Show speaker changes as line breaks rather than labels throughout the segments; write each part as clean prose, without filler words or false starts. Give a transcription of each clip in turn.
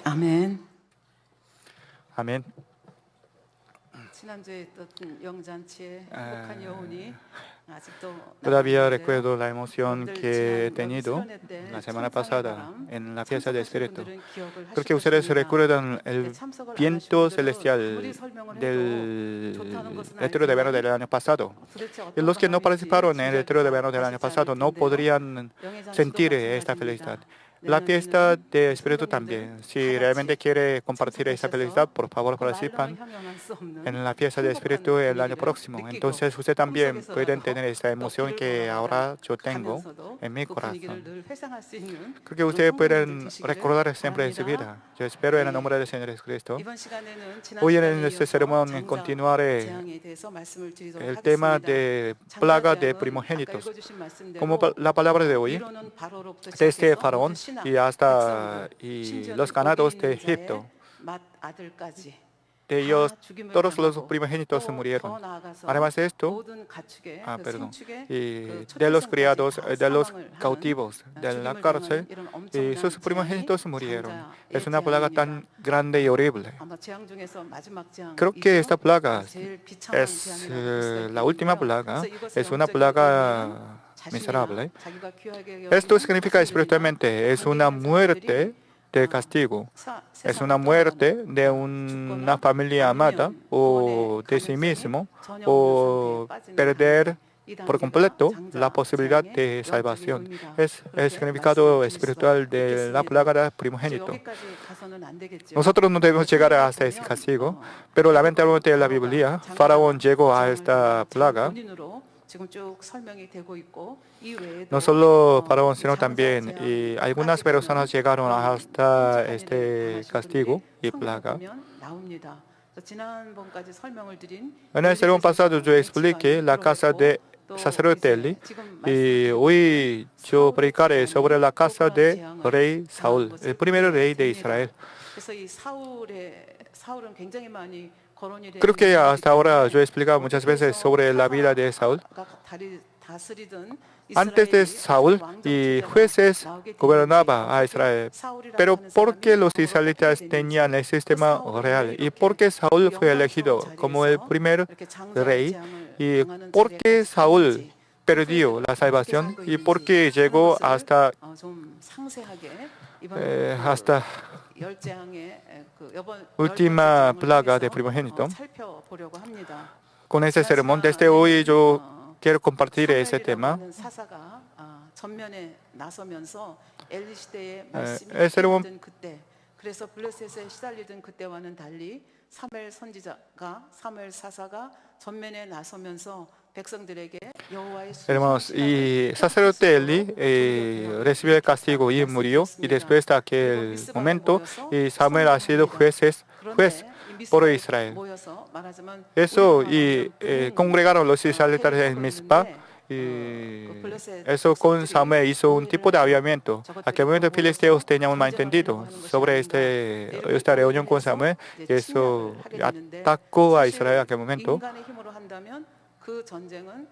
아멘.
Amén.
지난주에 있던 영잔치에 행복한 여운이 아직도
Todavía
남아있는데요.
recuerdo la emoción
여러분들
que he
지난 여기
tenido
수련회 때
la semana
천상의
pasada
바람
en la fiesta del
참석하신
Espíritu.
분들은 기억을
Creo
하실
que ustedes
것입니다.
recuerdan
근데
el
참석을 안 하신
viento
분들은 아무리
celestial
설명을 해도 좋다는
del
것은
retiro de verano
알지만
del año pasado.
도대체
Y
어떤
los que no
바람인지
participaron en el retiro de verano del año
주저하지 않을
pasado no
텐데요.
podrían
영예잔치도
sentir esta felicidad.
마찬가지입니다.
La fiesta
내년에는
de
우리
Espíritu
성도님들
también.
다
Si realmente
같이
quiere compartir esa felicidad,
참석하셔서
por favor
그 말로는
participan
형용할 수 없는
en la fiesta de
행복한
Espíritu el año
분위기를
próximo.
느끼고
Entonces usted también pueden
꿈속에서라도
tener esta
또
emoción
뒤를
que
돌아보다
ahora yo tengo
가면서도
en mi
그 분위기를
corazón.
늘 회상할 수 있는
Creo que
그런
ustedes
성도님들
pueden
되시기를
recordar siempre en su
바랍니다.
vida. Yo espero en el
네,
nombre del Señor Jesucristo.
이번 시간에는 지난
Hoy
시간에
en esta
이어서
ceremonia
장자
continuaré
재앙에 대해서 말씀을 드리도록
el tema
하겠습니다.
de
장자
plaga de
재앙은 아까
primogénitos.
읽어주신
Como
말씀대로
la palabra de hoy,
위로는 바로로부터
desde
시작해서 모든
Faraón
신하,
y hasta
백성들,
los
심지어는 여기
ganados de
있는 자의
Egipto,
맏아들까지
de
다
ellos
죽임을
todos los
당하고
primogénitos se
또 더
murieron.
나아가서
Además de esto,
모든 가축의 그
perdón,
생축의 그
y de los
초태생까지
criados,
다
de los
사망을 하는
cautivos de la
죽임을 당하는
cárcel,
이런
y sus
엄청난 재앙이
primogénitos murieron. Es
장자의
una plaga
재앙입니다.
tan grande y horrible.
아마 재앙 중에서 마지막
Creo que
재앙이죠.
esta plaga
제일 비참한
es
재앙이라고 볼 수가
la última
있겠는데요.
plaga,
그래서 이것의
es una
영적인 의미는
plaga
자신이나
miserable.
자기가 귀하게
Esto
여기는
significa
자손들이나
espiritualmente, es
관계
una
있는 사람들이
muerte de castigo. Es una
세상을
muerte
떠나가는
de una
죽거나
familia amada
아니면 구원의
o de sí
가능성이
mismo
전혀 없는 상태에
o
빠지는 단계.
perder
이
por
단계가
completo la
장자
posibilidad
재앙의
de
영적인
salvación.
의미다.
Es el
그렇게 말씀을
significado
드릴 수가
espiritual de la
있겠습니다.
plaga del
이제
primogénito.
여기까지 가서는 안 되겠죠.
Nosotros no debemos llegar
성경을
hasta ese
보면
castigo, pero lamentablemente en la Biblia, Faraón llegó a
재앙을
esta
당한 자기
plaga.
본인으로 지금 쭉 설명이 되고 있고 이 외에도
No solo Faraón,
이
sino
장자
también y algunas
재앙까지
personas
가는
llegaron
그런
hasta
끔찍한 일을
este
당하신
castigo
분들이
y
성경을
plaga.
보면 나옵니다. 그래서 지난번까지 설명을 드린
En el sermón pasado yo expliqué la casa de sacerdote Eli y hoy yo predicaré sobre la casa de rey Saúl, el primer rey de Israel.
그래서 이 사울은 굉장히 많이 거론이
Creo
되는
que
인물이기
hasta ahora yo he
때문에
explicado muchas
어떻게
veces
해서
sobre la vida de Saúl.
다스리던
Antes de
이스라엘이
Saúl
왕정
y
체제가
jueces
나오게
gobernaba a
됐는지
Israel.
사울이라고
Pero
하는
¿por qué
사람이
los
왕으로 뽑히게
israelitas
됐는지
tenían el
그
sistema
사울은 왜
real? ¿Y por
이렇게
qué Saúl
그
fue
영광스러운
elegido como el
자리에서
primer
이렇게 장자의
rey?
재앙을
¿Y
당하는
por
자리에까지
qué Saúl
섰는지
perdió la
어떻게
salvación?
살고
¿Y por
있는지
qué
하는
llegó
것을
hasta
좀 상세하게 이번
hasta
열 재앙의 이번 열 번째
última
재앙을
plaga de
통해서
primogénito?
살펴보려고 합니다.
Con ese
지난
sermón, desde hoy
시간에는
yo quiero compartir ese
사무엘이라고
tema.
하는 사사가 전면에 나서면서 엘리 시대의
El
말씀이
sermón
이어지던 그때, 그래서 블레셋에 시달리던 그때와는 달리 사무엘 사사가 전면에 나서면서 백성들에게 여호와의
Hermanos,
순수한
y
신앙을
sacerdote
깨닫게
Eli
하시도록
recibió el castigo y murió, y
말씀드렸습니다.
después de
그리고
aquel
미스바에
momento,
모여서
y Samuel ha
선언을
sido
합니다.
juez
그런데 이
por
미스바에
Israel.
모여서 말하자면
Eso,
우리로
y
말하면
congregaron los israelitas
회의를
en
하고
Mizpah,
있는데
y
그 블레셋
eso con
백성들이
Samuel hizo un
오해를
tipo de
해서
avivamiento.
저것들이
Aquel
또
momento filisteos
모여서
tenían un
전쟁을 하려고
malentendido
하는 것이
sobre
아닌가 이렇게
esta
오해를
reunión con
해서
Samuel,
이제
y eso
침략을 하게 되는데
atacó a Israel en
사실
aquel momento.
인간의 힘으로 한다면 그 전쟁은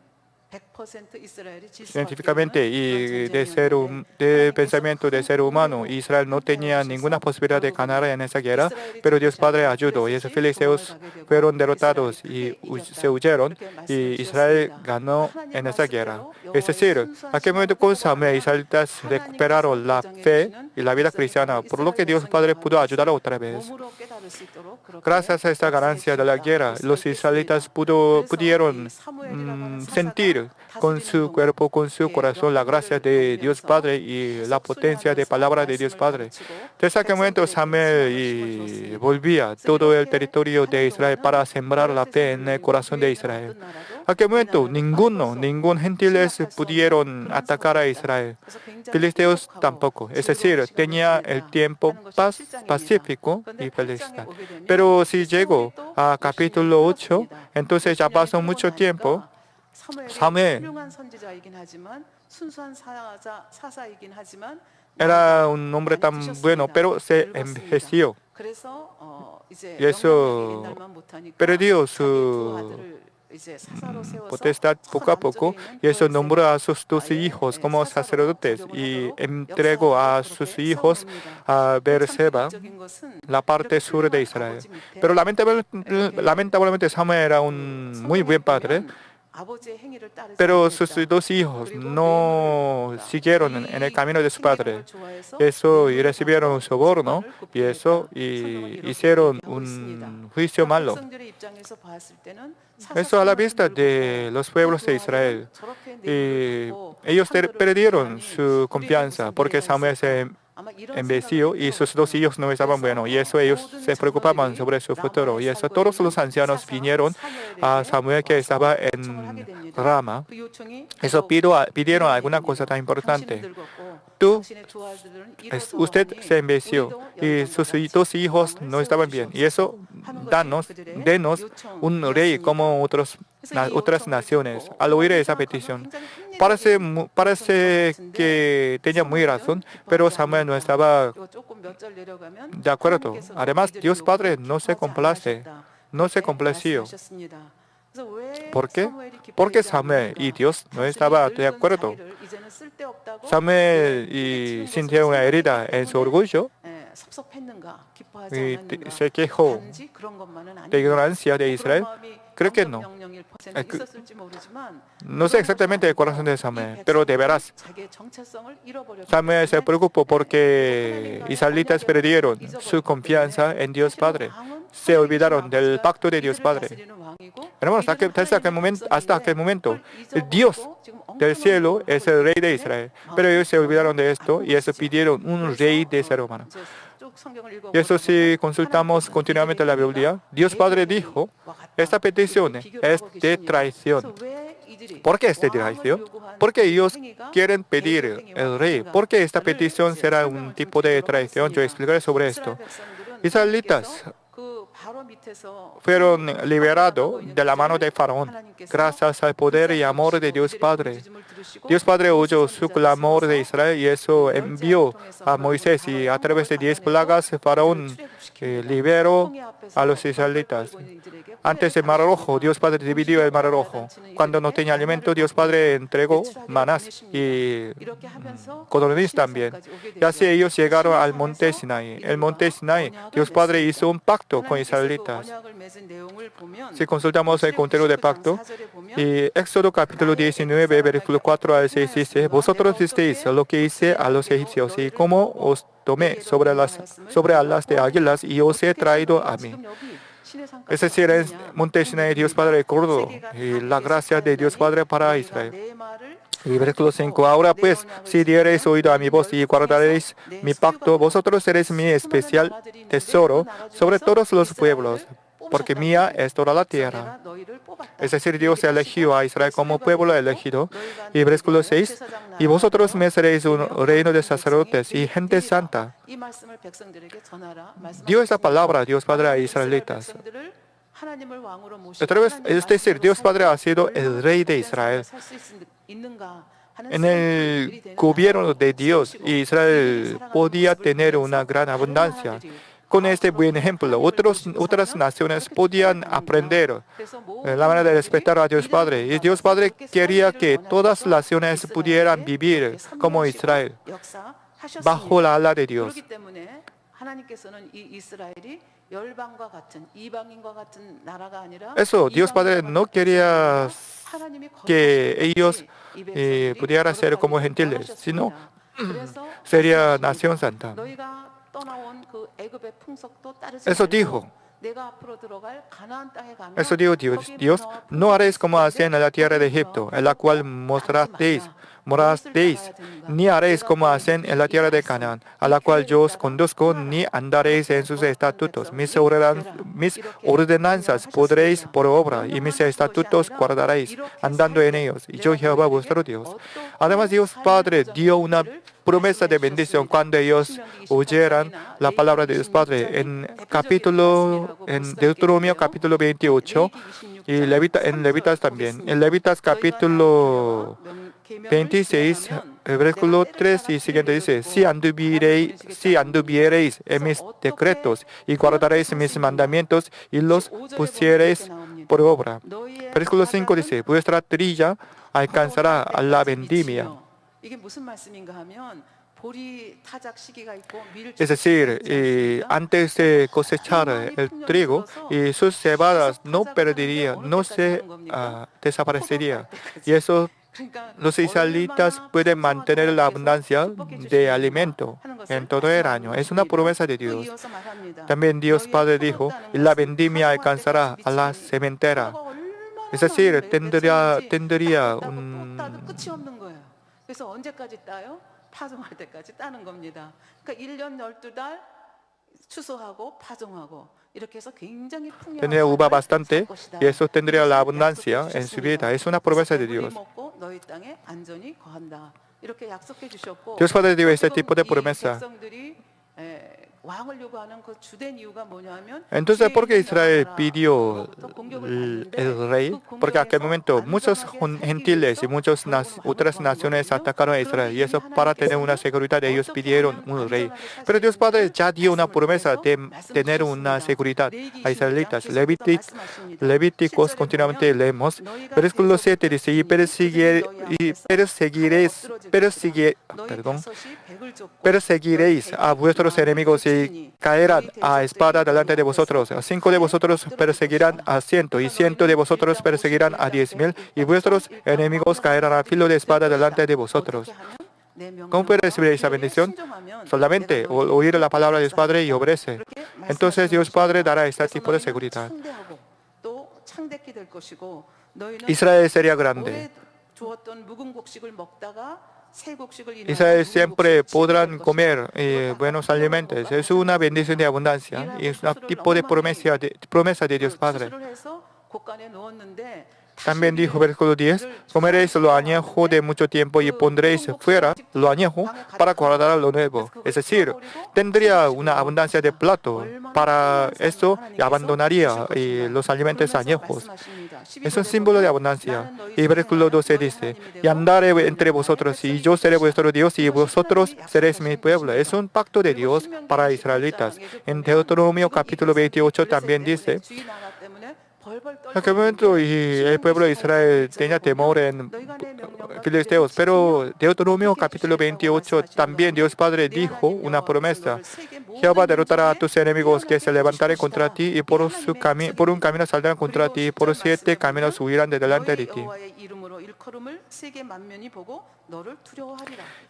100% 이스라엘이 질 수밖에 없는
Científicamente
그런
y
전쟁이었는데
de
하나님께서
pensamiento de
큰
ser humano,
은혜로
Israel no tenía ninguna
함께하셔서
posibilidad de ganar
결국은
en esa guerra,
이스라엘이
pero Dios
잡히지
Padre
않고
ayudó y esos
블레셋이 도망을
filisteos
가게 되고
fueron
이스라엘이
derrotados
크게
y se
이겼다.
huyeron
그렇게 말씀을
y Israel
드렸습니다.
ganó
하나님
en esa guerra.
말씀대로
Es
여호와의
decir,
순수한
aquel momento
신앙을
con
회복을
Samuel,
하면
israelitas
하나님께서
recuperaron la
보장해
fe
주시는
y la vida
백성이 바로
cristiana, por lo
이스라엘
que Dios Padre
백성이라고 하는
pudo ayudar
것을
otra vez.
몸으로 깨달을 수 있도록 그렇게
Gracias a esta
역사해
ganancia de la
주셨다
guerra,
볼 수가
los israelitas
있겠습니다. 그래서 이
pudieron
사무엘이라고 하는 사사가
sentir con
다스리는
su
동안
cuerpo, con su
이렇게
corazón, la gracia
명령들을
de Dios
받으면서
Padre y la
계속
potencia de
순회하면서
palabra de Dios
말씀을
Padre.
가르치고
Desde aquel momento
백성들에게
Samuel
소망을 심어주었습니다.
volvía
그래서
todo el
이렇게
territorio de
하는
Israel
동안은
para sembrar la fe
블레셋이
en el
물론이고
corazón
주위에
de
있는
Israel.
어떤 나라도
Aquel
이
momento
나라를 바라볼 수
ningún
없는
gentiles
침략할 수 없는
pudieron
그런
atacar a
상태였다.
Israel.
그래서 굉장히
Filisteos
행복하고
tampoco. Es
즐거운
decir,
시간을
tenía el
보냈다
tiempo
하는 것이 7장입니다.
pacífico
그런데
y
8장에
felicidad.
오게 되면
Pero
이
si
세월이
llegó
또
a
몇십 년이
capítulo 8,
흘렀습니다.
entonces ya
몇십 년이
pasó
흐르고
mucho tiempo.
나니까 사무엘이
Samuel
훌륭한 선지자이긴 하지만 순수한 사사이긴 하지만
era
나이가
un hombre
많이
tan bueno,
드셨습니다.
pero se
늙었습니다.
envejeció
그래서 이제
y
명령하게
eso
옛날만 못하니까
perdió
자기의 두 아들을
potestad poco a poco, y eso nombró a sus 12 hijos como sacerdotes y entregó a sus hijos a Beerseba, la parte sur de Israel. Pero lamentablemente Samuel era un muy buen padre, pero sus 2 hijos no siguieron en el camino de su padre. Eso y recibieron un soborno y eso y hicieron un juicio malo. Eso a la vista de los pueblos de Israel. Y ellos perdieron su confianza porque Samuel se envejeció y sus 2 hijos no estaban buenos. Y eso ellos se preocupaban sobre su futuro. Y eso todos los ancianos vinieron a Samuel que estaba en Rama. Eso pidieron alguna cosa tan importante. Usted se envejeció y sus 2 hijos no estaban bien. Y eso, denos un rey como otras naciones. Al oír esa petición, parece que tenía muy razón, pero Samuel no estaba de acuerdo. Además, Dios Padre no se complació. ¿Por qué? Porque Samuel y Dios no estaban de acuerdo. Samuel sintió una herida en su orgullo y se quejó de ignorancia de Israel. Creo que no. No sé exactamente el corazón de Samuel, pero de veras, Samuel se preocupó porque israelitas perdieron su confianza en Dios Padre. Se olvidaron del pacto de Dios Padre. Hermanos, hasta aquel momento, el Dios del cielo es el rey de Israel. Pero ellos se olvidaron de esto y eso pidieron un rey de ser humano. Y eso si consultamos continuamente la Biblia, Dios Padre dijo, esta petición es de traición. ¿Por qué es de traición? Porque ellos quieren pedir el rey. ¿Por qué esta petición será un tipo de traición? Yo explicaré sobre esto. Israelitas fueron liberados de la mano de Faraón gracias al poder y amor de Dios Padre. Dios Padre oyó su clamor de Israel y eso envió a Moisés y a través de 10 plagas Faraón liberó a los israelitas. Antes del Mar Rojo, Dios Padre dividió el Mar Rojo. Cuando no tenía alimento, Dios Padre entregó manás y codorniz también. Y así ellos llegaron al monte Sinai. El monte Sinai, Dios Padre hizo un pacto con israelitas. Si consultamos el contenido del pacto, y Éxodo capítulo 19, versículo 4 al 6 dice, vosotros visteis lo que hice a los egipcios y cómo os tomé sobre alas de águilas y os he traído a mí. Es decir, en monte Sinai Dios Padre recordó la gracia de Dios Padre para Israel. Y versículo 5, ahora pues, si diereis oído a mi voz y guardaréis mi pacto, vosotros seréis mi especial tesoro sobre todos los pueblos, porque mía es toda la tierra. Es decir, Dios eligió a Israel como pueblo elegido. Y versículo 6, y vosotros me seréis un reino de sacerdotes y gente santa. Dio esa palabra, Dios Padre, a israelitas. Es decir, Dios Padre ha sido el rey de Israel. En el gobierno de Dios, Israel podía tener una gran abundancia. Con este buen ejemplo, otras naciones podían aprender la manera de respetar a Dios Padre. Y Dios Padre quería que todas las naciones pudieran vivir como Israel, bajo la ala de Dios. Eso, Dios Padre no quería que ellos pudieran ser como gentiles, sino sería nación santa. Eso dijo Dios, no haréis como hacen en la tierra de Egipto, en la cual morasteis, ni haréis como hacen en la tierra de Canaán, a la cual yo os conduzco, ni andaréis en sus estatutos. Mis ordenanzas podréis por obra, y mis estatutos guardaréis, andando en ellos, y yo Jehová vuestro Dios. Además, Dios Padre dio una promesa de bendición cuando ellos oyeran la palabra de Dios Padre. En Deuteronomio capítulo 28 y en Levitas también. En Levitas capítulo 26, versículo 3 y siguiente dice, si anduviereis en mis decretos y guardaréis mis mandamientos y los pusiereis por obra. Versículo 5 dice, vuestra trilla alcanzará a la vendimia.
이게 무슨 말씀인가 하면 보리 타작 시기가 있고 밀
Es decir, antes de cosechar el trigo, y sus cebadas no perderían, no se desaparecerían. Y eso los israelitas pueden mantener la abundancia de alimento en todo el año. Es una promesa de Dios. También Dios Padre dijo, la vendimia alcanzará a la sementera. Es decir, tendría un...
끝이 없는 거예요. 그래서 언제까지 따요? 파종할 때까지 따는 겁니다. 그러니까 1년 12달 추수하고 파종하고 이렇게 해서 굉장히
Tendría uva bastante y eso tendría la abundancia en su vida. Es una promesa de Dios.
먹고 너희 땅에 안전히 거한다. 이렇게 약속해 주셨고
Dios Padre dio este tipo de promesa.
왕을 요구하는 그 주된 이유가 뭐냐면
Entonces, ¿por qué Israel pidió el rey? Porque en aquel momento muchos gentiles y muchas otras naciones atacaron a Israel y eso para tener una seguridad ellos pidieron un rey. Pero Dios Padre ya dio una promesa de tener una seguridad a israelitas. Levíticos continuamente leemos. Versículo 7 dice, y perseguiréis a vuestros enemigos y caerán a espada delante de vosotros. 5 de vosotros perseguirán a 100 y 100 de vosotros perseguirán a 10,000 y vuestros enemigos caerán a filo de espada delante de vosotros. ¿Cómo puede recibir esa bendición? Solamente oír la palabra de Dios Padre y obedece. Entonces Dios Padre dará este tipo de seguridad. Israel sería grande. Israel siempre podrán comer buenos alimentos. Es una bendición de abundancia y es un tipo de promesa de Dios Padre. También dijo versículo 10, comeréis lo añejo de mucho tiempo y pondréis fuera lo añejo para guardar lo nuevo. Es decir, tendría una abundancia de plato. Para eso abandonaría los alimentos añejos. Es un símbolo de abundancia. Y versículo 12 dice, y andaré entre vosotros y yo seré vuestro Dios y vosotros seréis mi pueblo. Es un pacto de Dios para israelitas. En Deuteronomio capítulo 28 también dice, en aquel momento el pueblo de Israel tenía temor en filisteos, pero Deuteronomio capítulo 28 también Dios Padre dijo una promesa. Jehová derrotará a tus enemigos que se levantarán contra ti y por un camino saldrán contra ti y por 7 caminos huirán de delante de ti.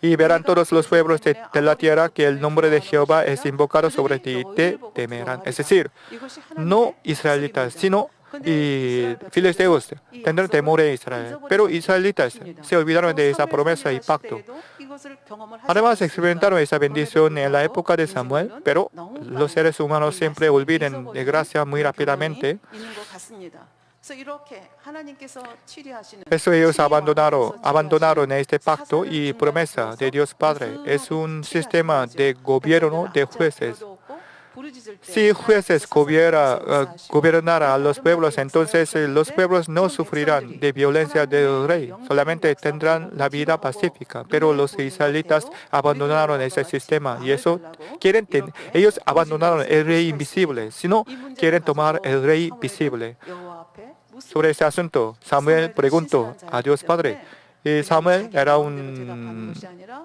Y verán todos los pueblos de la tierra que el nombre de Jehová es invocado sobre ti y te temerán. Es decir, no israelitas, sino y filisteos tendrán temor en Israel. Pero israelitas se olvidaron de esa promesa y pacto. Además, experimentaron esa bendición en la época de Samuel, pero los seres humanos siempre olvidan de gracia muy rápidamente. Eso ellos abandonaron este pacto y promesa de Dios Padre. Es un sistema de gobierno de jueces. Si jueces gobernaran a los pueblos, entonces los pueblos no sufrirán de violencia del rey, solamente tendrán la vida pacífica. Pero los israelitas abandonaron ese sistema y eso ellos abandonaron el rey invisible, sino quieren tomar el rey visible. Sobre ese asunto, Samuel preguntó a Dios Padre. Y Samuel era un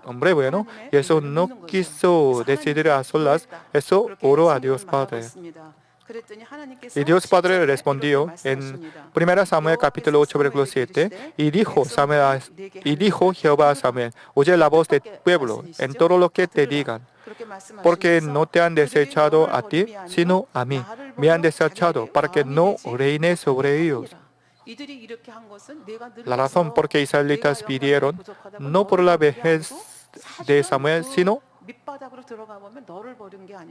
hombre bueno y eso no quiso decidir a solas, eso oró a Dios Padre. Y Dios Padre respondió en 1 Samuel capítulo 8 versículo 7 y dijo Jehová a Samuel, oye la voz del pueblo en todo lo que te digan, porque no te han desechado a ti, sino a mí. Me han desechado para que no reine sobre ellos. La razón por que israelitas pidieron, no por la vejez de Samuel, sino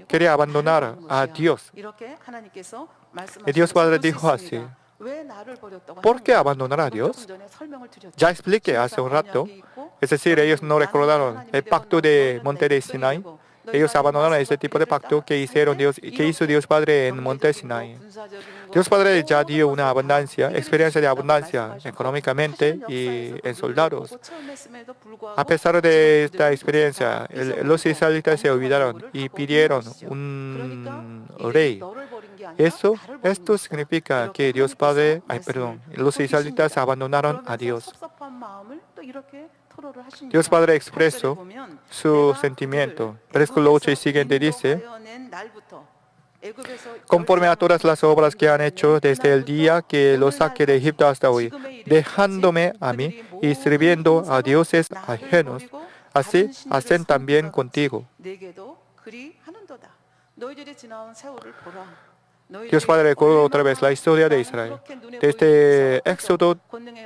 quería abandonar a Dios. Y Dios Padre dijo así, ¿por qué abandonar a Dios? Ya expliqué hace un rato, es decir, ellos no recordaron el pacto de Monte de Sinai Ellos abandonaron este tipo de pacto que hizo Dios Padre en Monte Sinai. Dios Padre ya dio una abundancia, experiencia de abundancia económicamente y en soldados. A pesar de esta experiencia, los israelitas se olvidaron y pidieron un rey. Esto significa que Dios Padre, los israelitas abandonaron a Dios. Dios Padre expresó su sentimiento. Versículo 8 y siguiente dice: conforme a todas las obras que han hecho desde el día que los saqué de Egipto hasta hoy, dejándome a mí y sirviendo a dioses ajenos, así hacen también contigo. Dios Padre recordó otra vez la historia de Israel. Desde Éxodo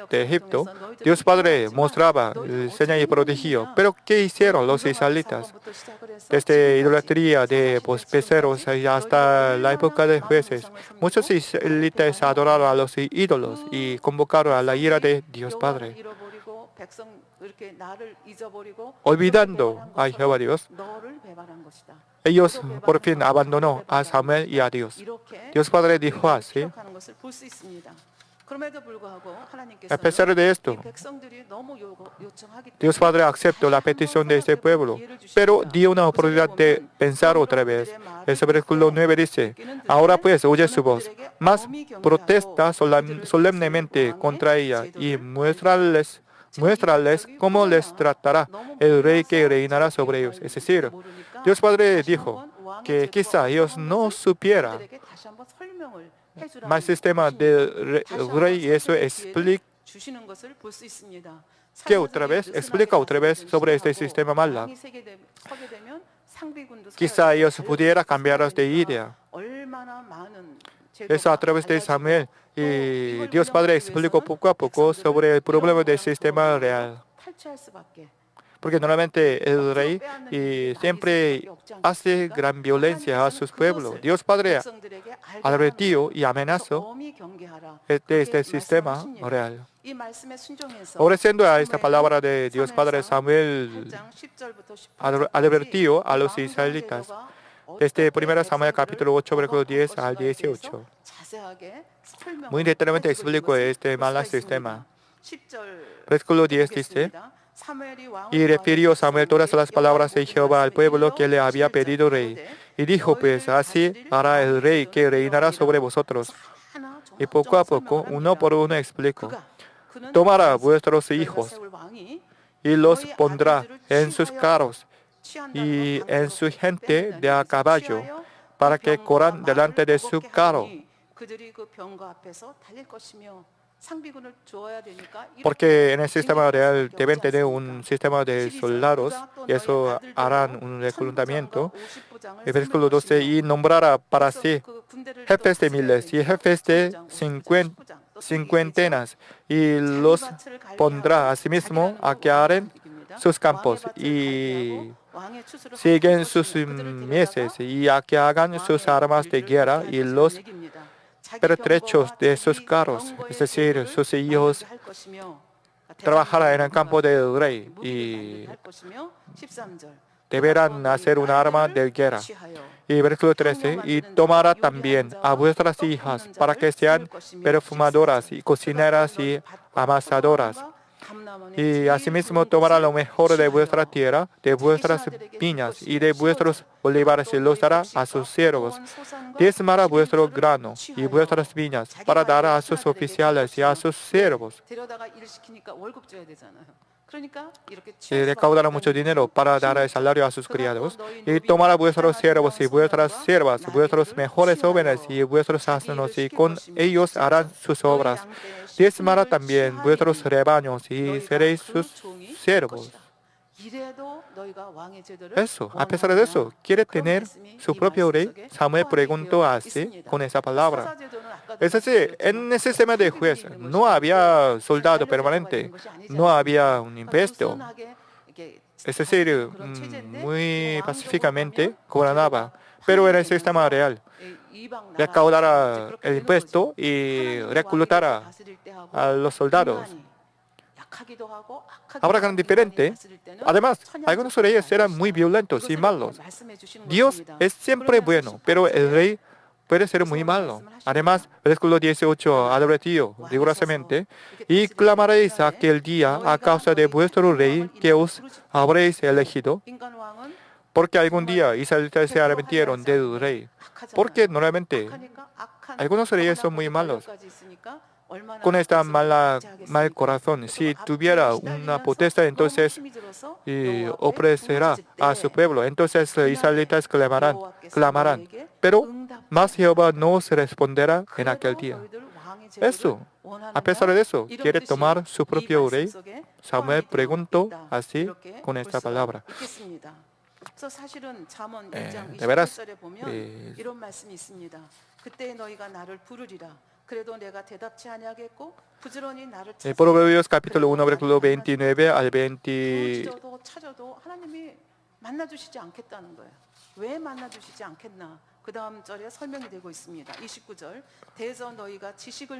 de Egipto, Dios Padre mostraba señal y prodigio. Pero ¿qué hicieron los israelitas? Desde idolatría de becerros hasta la época de jueces, muchos israelitas adoraron a los ídolos y convocaron a la ira de Dios Padre. Olvidando a Jehová Dios, ellos por fin abandonó a Samuel y a Dios. Dios Padre dijo así. A pesar de esto, Dios Padre aceptó la petición de este pueblo, pero dio una oportunidad de pensar otra vez. El versículo 9 dice: ahora pues oye su voz, mas protesta solemnemente contra ella y muéstrales cómo les tratará el rey que reinará sobre ellos. Es decir, Dios Padre dijo que quizá ellos no supieran más sistema del rey, y eso explica otra vez sobre este sistema malo. Quizá ellos pudieran cambiar de idea. Eso a través de Samuel. Y Dios Padre explicó poco a poco sobre el problema del sistema real. Porque normalmente el rey siempre hace gran violencia a sus pueblos. Dios Padre advirtió y amenazó de este sistema real. Obedeciendo a esta palabra de Dios Padre, Samuel advirtió a los israelitas. Desde 1 Samuel capítulo 8, versículo 10 al 18. Muy detalladamente explicó este mal sistema. Versículo 10 dice: y refirió Samuel todas las palabras de Jehová al pueblo que le había pedido rey. Y dijo pues: así hará el rey que reinará sobre vosotros. Y poco a poco, uno por uno explicó: tomará vuestros hijos y los pondrá en sus carros y en su gente de a caballo, para que corran delante de su carro. Porque en el sistema real deben tener un sistema de soldados, y eso harán un reclutamiento. El versículo 12: y nombrará para sí jefes de miles y jefes de cincuentenas, y los pondrá asimismo a que aren sus campos y siguen sus mieses, y a que hagan sus armas de guerra y los pertrechos de sus carros, es decir, sus hijos trabajarán en el campo del rey y deberán hacer una arma de guerra. Y versículo 13: y tomará también a vuestras hijas para que sean perfumadoras y cocineras y amasadoras. Y asimismo tomará lo mejor de vuestra tierra, de vuestras viñas y de vuestros olivares, y los dará a sus siervos. Diezmará vuestro grano y vuestras viñas para dar a sus oficiales y a sus siervos. Y recaudará mucho dinero para dar el salario a sus criados. Y tomará vuestros siervos y vuestras siervas, vuestros mejores jóvenes y vuestros asnos, y con ellos harán sus obras. Diezmará también vuestros rebaños y seréis sus siervos. Eso, a pesar de eso, quiere tener su propio rey. Samuel preguntó así con esa palabra. Es decir, en el sistema de juez no había soldado permanente, no había un impuesto. Es decir, muy pacíficamente gobernaba. Pero en el sistema real, recaudará el impuesto y reclutará a los soldados. Ahora gran diferente. Además, algunos reyes eran muy violentos y malos. Dios es siempre bueno, pero el rey puede ser muy malo. Además, versículo 18, advertido rigurosamente, y clamaréis aquel día a causa de vuestro rey que os habréis elegido, porque algún día israelitas se arrepintieron del rey. Porque normalmente algunos reyes son muy malos. Con esta mal corazón, si tuviera una potestad, entonces oprecerá a su pueblo. Entonces los israelitas clamarán. Pero más Jehová no se responderá en aquel día. Eso, a pesar de eso, quiere tomar su propio rey. Samuel preguntó así con esta palabra. De veras, Proverbios capítulo 1, versículo 29 al 20.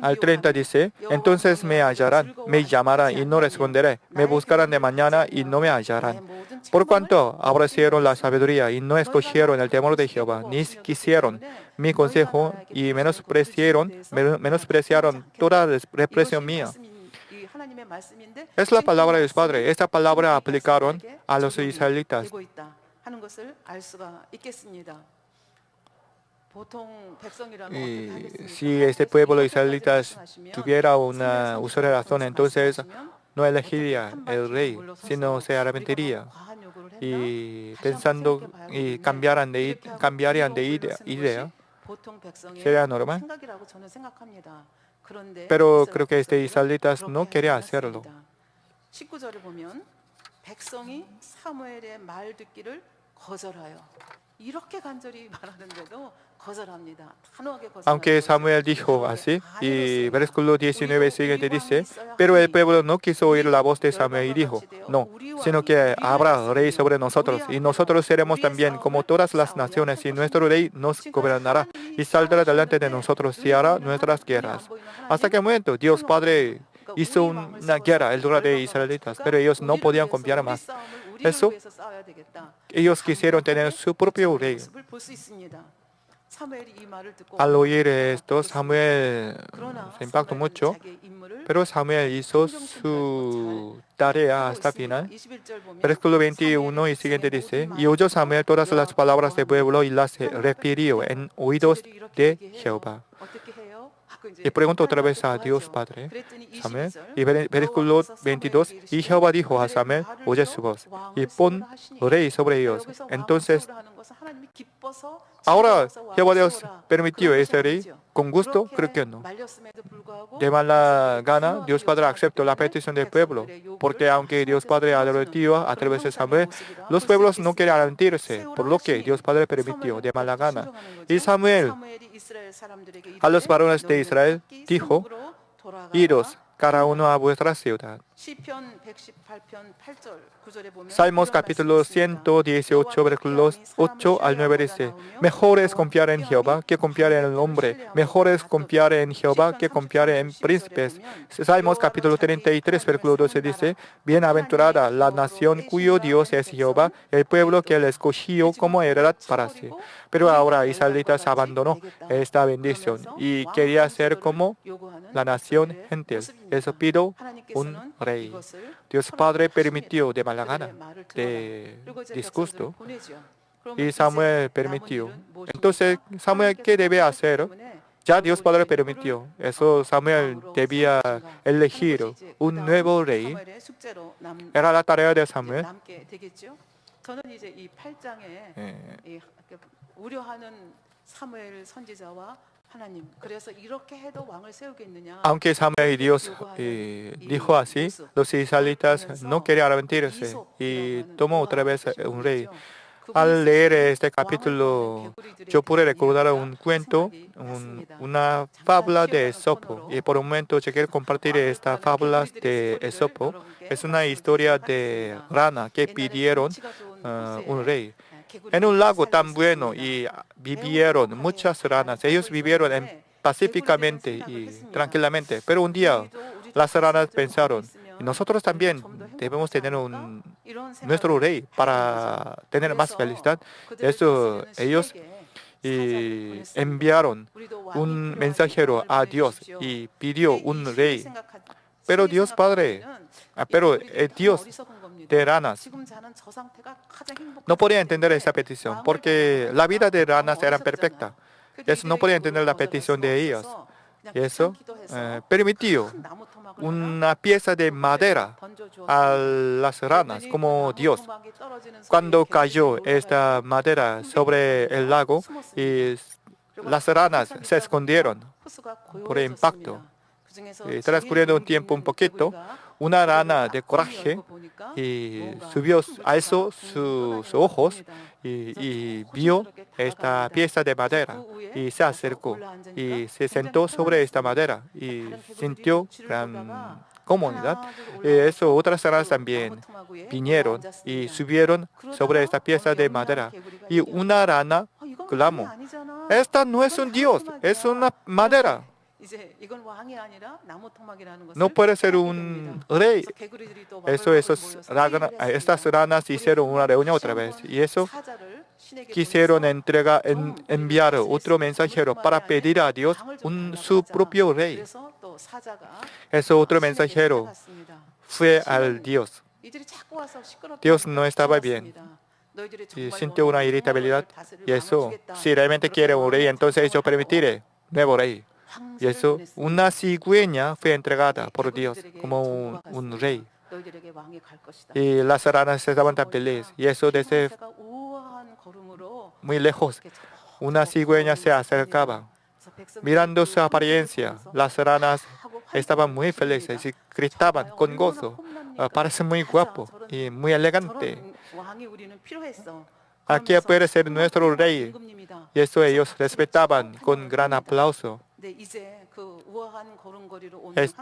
Al 30 dice, entonces me hallarán, me llamarán y no responderé, me buscarán de mañana y no me hallarán. Por cuanto aborrecieron la sabiduría y no escogieron el temor de Jehová, ni quisieron mi consejo y menospreciaron toda represión mía. Es la palabra de Dios Padre. Esta palabra aplicaron a los israelitas. Y si este pueblo israelitas tuviera una usuaria razón, entonces no elegiría el rey, sino se arrepentiría y pensando y cambiarían de idea. Sería normal. Pero creo que este israelitas no quería hacerlo. Aunque Samuel dijo así, y versículo 19 siguiente dice, pero el pueblo no quiso oír la voz de Samuel y dijo, no, sino que habrá rey sobre nosotros, y nosotros seremos también como todas las naciones, y nuestro rey nos gobernará, y saldrá delante de nosotros y hará nuestras guerras. Hasta que momento Dios Padre hizo una guerra en lugar de israelitas, pero ellos no podían confiar más. Eso, ellos quisieron tener su propio rey. Al oír esto, Samuel se impactó mucho, pero Samuel hizo su tarea hasta el final. Versículo 21 y siguiente dice, y oyó Samuel todas las palabras del pueblo y las refirió en oídos de Jehová. Y preguntó otra vez a Dios Padre, Samuel, y versículo 22, y Jehová dijo a Samuel, oye su voz, y pon rey sobre ellos. Entonces, ahora Jehová Dios permitió este rey, con gusto, creo que no. De mala gana, Dios Padre aceptó la petición del pueblo, porque aunque Dios Padre advirtió a través de Samuel, los pueblos no querían arrepentirse, por lo que Dios Padre permitió de mala gana. Y Samuel a los varones de Israel dijo, iros cada uno a vuestra ciudad. Salmos capítulo 118, versículos 8 al 9 dice, mejor es confiar en Jehová que confiar en el hombre, mejor es confiar en Jehová que confiar en príncipes. Salmos capítulo 33, versículo 12 dice, bienaventurada la nación cuyo Dios es Jehová, el pueblo que él escogió como heredad para sí. Pero ahora israelitas abandonó esta bendición y quería ser como la nación gentil. Eso pido un rey. Dios Padre permitió de mala gana, de disgusto, y Samuel permitió. Entonces, Samuel, ¿qué debe hacer? Ya Dios Padre permitió. Eso Samuel debía elegir un nuevo rey. Era la tarea de Samuel. Aunque Samuel y Dios dijo así, los israelitas no querían arrepentirse y tomó otra vez un rey. Al leer este capítulo, yo pude recordar un cuento, una fábula de Esopo. Y por un momento yo quiero compartir esta fábula de Esopo. Es una historia de rana que pidieron un rey. En un lago tan bueno y vivieron muchas ranas. Ellos vivieron pacíficamente y tranquilamente. Pero un día las ranas pensaron, Y nosotros también debemos tener nuestro rey para tener más felicidad. Eso ellos enviaron un mensajero a Dios y pidió un rey. Pero Dios Padre, pero Dios de ranas no podía entender esa petición porque la vida de ranas era perfecta. Eso no podía entender la petición de ellos. Y eso permitió una pieza de madera a las ranas como Dios. Cuando cayó esta madera sobre el lago, y las ranas se escondieron por el impacto. Transcurriendo un tiempo un poquito, una rana de coraje alzó sus ojos y vio esta pieza de madera y se acercó y se sentó sobre esta madera y sintió gran comodidad. Eso otras ranas también vinieron y subieron sobre esta pieza de madera y una rana clamó: "Esta no es un dios, es una madera. No puede ser un rey". Estas ranas hicieron una reunión otra vez y eso quisieron enviar otro mensajero para pedir a Dios su propio rey. Eso otro mensajero fue al Dios. Dios no estaba bien y sintió una irritabilidad y eso, si realmente quiere un rey, entonces yo permitiré nuevo rey. Y eso, una cigüeña fue entregada por Dios como un rey. Y las ranas estaban tan felices. Y eso desde muy lejos, una cigüeña se acercaba. Mirando su apariencia, las ranas estaban muy felices y gritaban con gozo: "Parece muy guapo y muy elegante. Aquí puede ser nuestro rey". Y eso ellos respetaban con gran aplauso.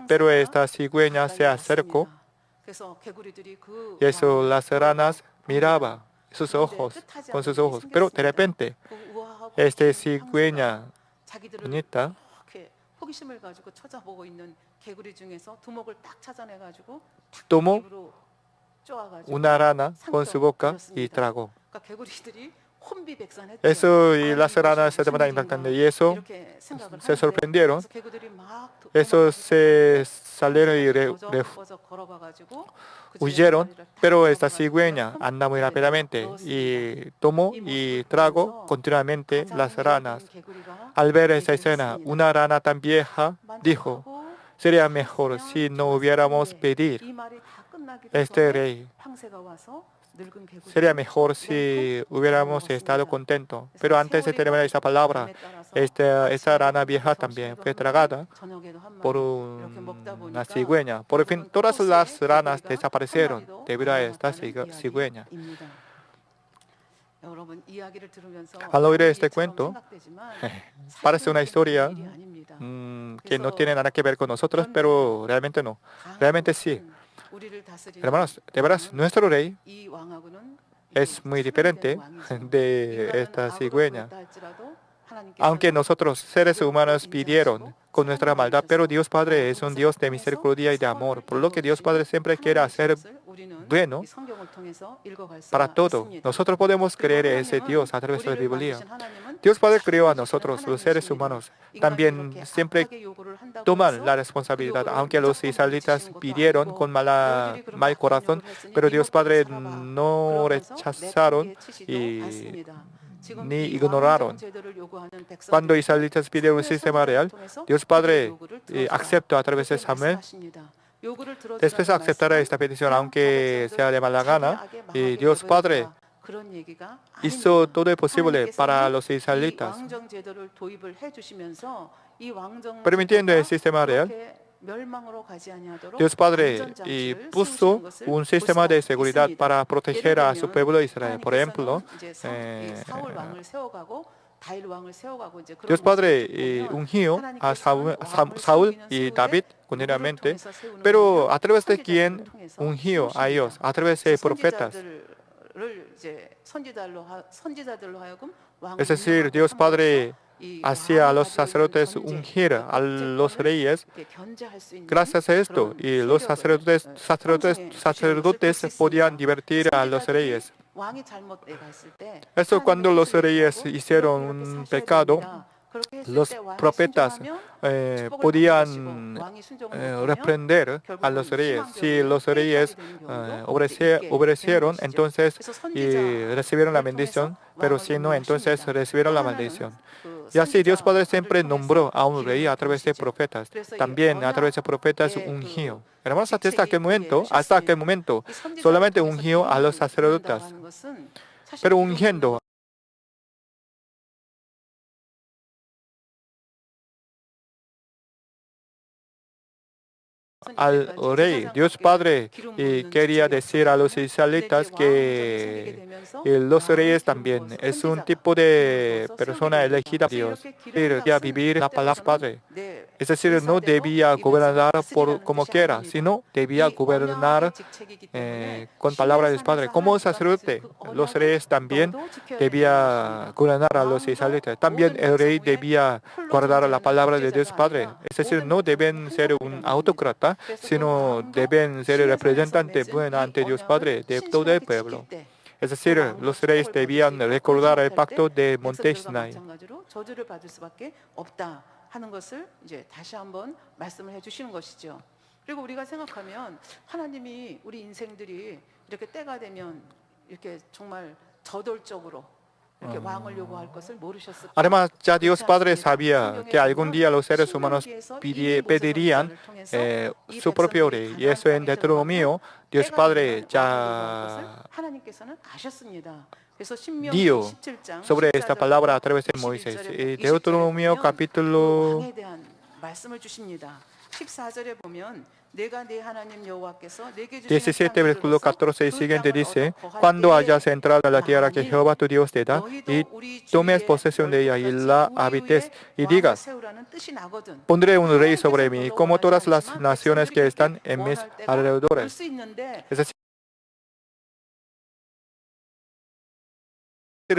Pero esta cigüeña se acercó y eso las ranas miraban con sus ojos. Pero de repente, esta cigüeña bonita tomó una rana con su boca y tragó. Eso y las ranas se estaban impactando y eso se sorprendieron. Eso se salieron y huyeron, pero esta cigüeña anda muy rápidamente y tomó y tragó continuamente las ranas. Al ver esa escena, una rana tan vieja dijo: "Sería mejor si no hubiéramos pedido este rey. Sería mejor si hubiéramos estado contentos". Pero antes de terminar esa palabra, esta rana vieja también fue tragada por una cigüeña. Por fin, todas las ranas desaparecieron debido a esta cigüeña. Al oír este cuento, parece una historia que no tiene nada que ver con nosotros, pero realmente no. Realmente sí. Hermanos, de verdad, nuestro rey es muy diferente de esta cigüeña. Aunque nosotros, seres humanos, pidieron con nuestra maldad, pero Dios Padre es un Dios de misericordia y de amor, por lo que Dios Padre siempre quiere hacer bueno para todo. Nosotros podemos creer en ese Dios a través de la Biblia. Dios Padre creó a nosotros, los seres humanos. También siempre toman la responsabilidad, aunque los israelitas pidieron con mal corazón, pero Dios Padre no rechazaron ni ignoraron. Cuando israelitas pidieron un sistema real, Dios Padre aceptó a través de Samuel. Después aceptará esta petición, aunque sea de mala gana, y Dios Padre hizo todo lo posible para los israelitas, permitiendo el sistema real. Dios Padre puso un sistema de seguridad para proteger a su pueblo de Israel. Por ejemplo, Dios Padre ungió a Saúl y David continuamente, pero a través de quién ungió a ellos, a través de profetas. Es decir, Dios Padre hacía a los sacerdotes ungir a los reyes. Gracias a esto, y los sacerdotes podían divertir a los reyes. Esto cuando los reyes hicieron un pecado, los profetas podían reprender a los reyes. Si los reyes obedecieron, entonces recibieron la bendición, pero si no, entonces recibieron la maldición. Y así Dios Padre siempre nombró a un rey a través de profetas. También a través de profetas ungió. Hermanos, hasta aquel momento, solamente ungió a los sacerdotes. Pero ungiendo al rey, Dios Padre quería decir a los israelitas que los reyes también es un tipo de persona elegida por Dios. Debía vivir la palabra Padre. Es decir, no debía gobernar por como quiera, sino debía gobernar con palabras de Padre. Como sacerdote, los reyes también debían gobernar a los israelitas. También el rey debía guardar la palabra de Dios Padre. Es decir, no deben ser un autócrata, sino deben ser el representante bueno ante Dios Padre de todo el pueblo. Es decir, los reyes debían recordar el pacto de Monte Sinai.
하는 것을 이제 다시 한번 말씀을 해주시는 것이죠. 그리고 우리가 생각하면 하나님이 우리 인생들이 이렇게 때가 되면 이렇게 정말 저돌적으로 이렇게 왕을 요구할 것을 모르셨을까?
Además, ya Dios Padre sabía que algún día los seres humanos pedirían su propio rey. Y eso en Deuteronomio, Dios Padre ya dio sobre esta palabra a través de Moisés. Deuteronomio capítulo 17, versículo 14 y siguiente dice: cuando hayas entrado a la tierra que Jehová tu Dios te da, y tomes posesión de ella y la habites, y digas: pondré un rey sobre mí, como todas las naciones que están en mis alrededores. Es decir,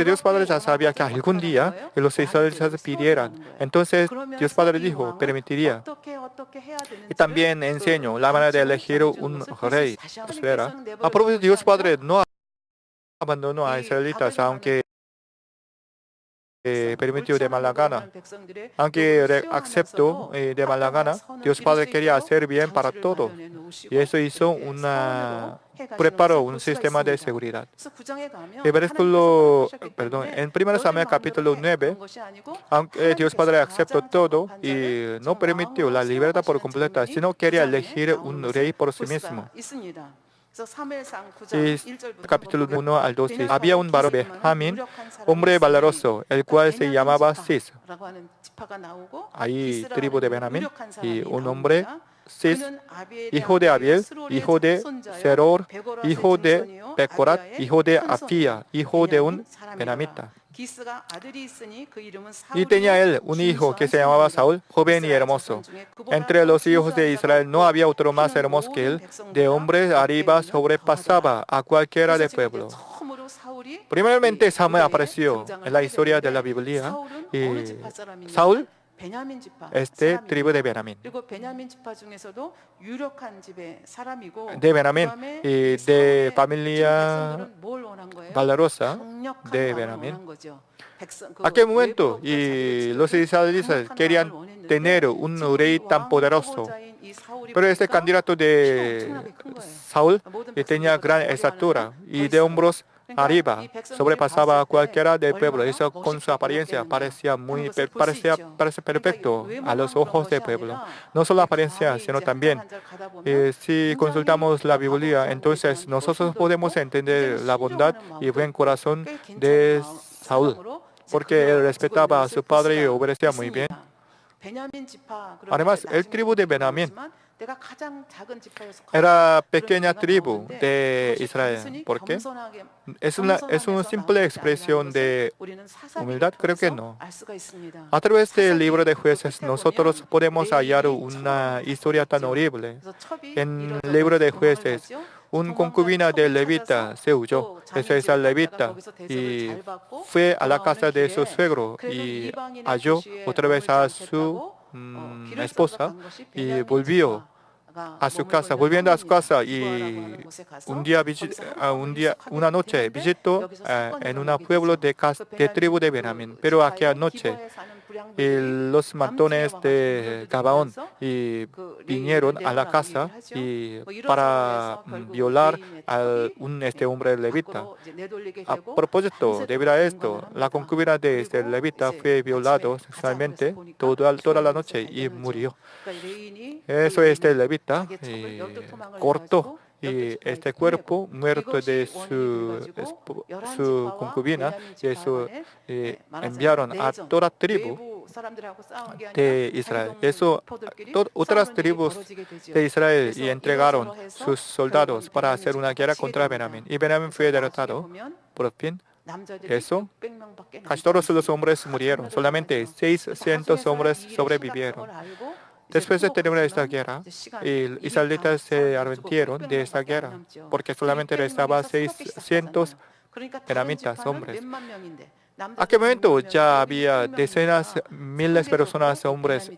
Dios Padre ya sabía que algún día los israelitas pidieran. Entonces Dios Padre dijo, permitiría. Y también enseñó la manera de elegir un rey. A propósito, Dios Padre no abandonó a israelitas, aunque permitió de mala gana. Aunque aceptó de mala gana, Dios Padre quería hacer bien para todos. Y eso hizo preparó un sistema de seguridad. En 1 Samuel capítulo 9, aunque Dios Padre aceptó todo y no permitió la libertad por completa, sino quería elegir un rey por sí mismo. Y capítulo 1 al 2 dice: había un varón Benjamín, hombre valeroso, el cual se llamaba Cis. Ahí tribu de Benjamín, y un hombre Cis, hijo de Abiel, hijo de Seror, hijo de Becorat, hijo de Afía, hijo de un benjamita. Y tenía él un hijo que se llamaba Saúl, joven y hermoso. Entre los hijos de Israel no había otro más hermoso que él. De hombre arriba sobrepasaba a cualquiera del pueblo. Primeramente Samuel apareció en la historia de la Biblia. Y Saúl es de tribu de Benjamín. De Benjamín y de familia valerosa de Benjamín. Aquel momento, y los israelitas querían tener un rey tan poderoso. Pero este candidato de Saúl tenía gran estatura y de hombros arriba sobrepasaba a cualquiera del pueblo. Eso con su apariencia parecía perfecto a los ojos del pueblo. No solo apariencia, sino también si consultamos la Biblia, entonces nosotros podemos entender la bondad y buen corazón de Saúl, porque él respetaba a su padre y obedecía muy bien. Además, el tribu de Benjamín era pequeña tribu de Israel. ¿Por qué? ¿Es una simple expresión de humildad? Creo que no. A través del libro de Jueces, nosotros podemos hallar una historia tan horrible. En el libro de Jueces, una concubina de levita se huyó. Esa levita y fue a la casa de su suegro y halló otra vez a su esposa y volvió a su casa, volviendo a su casa y una noche visitó en un pueblo de tribu de Benjamín. Pero aquella noche los matones de Gabaón vinieron a la casa y para violar a este hombre levita. A propósito, debido a esto, la concubina de este levita fue violado sexualmente toda la noche y murió. Eso es el levita, cortó y este cuerpo muerto de su concubina y eso enviaron a toda tribu de Israel. Eso, otras tribus de Israel y entregaron sus soldados para hacer una guerra contra Benjamín. Y Benjamín fue derrotado. Por fin, eso, casi todos los hombres murieron. Solamente 600 hombres sobrevivieron. Después de terminar esta guerra, los israelitas se arrepintieron de esta guerra, porque solamente restaba 600 benjamitas, hombres. A aquel momento ya había decenas, miles de personas, hombres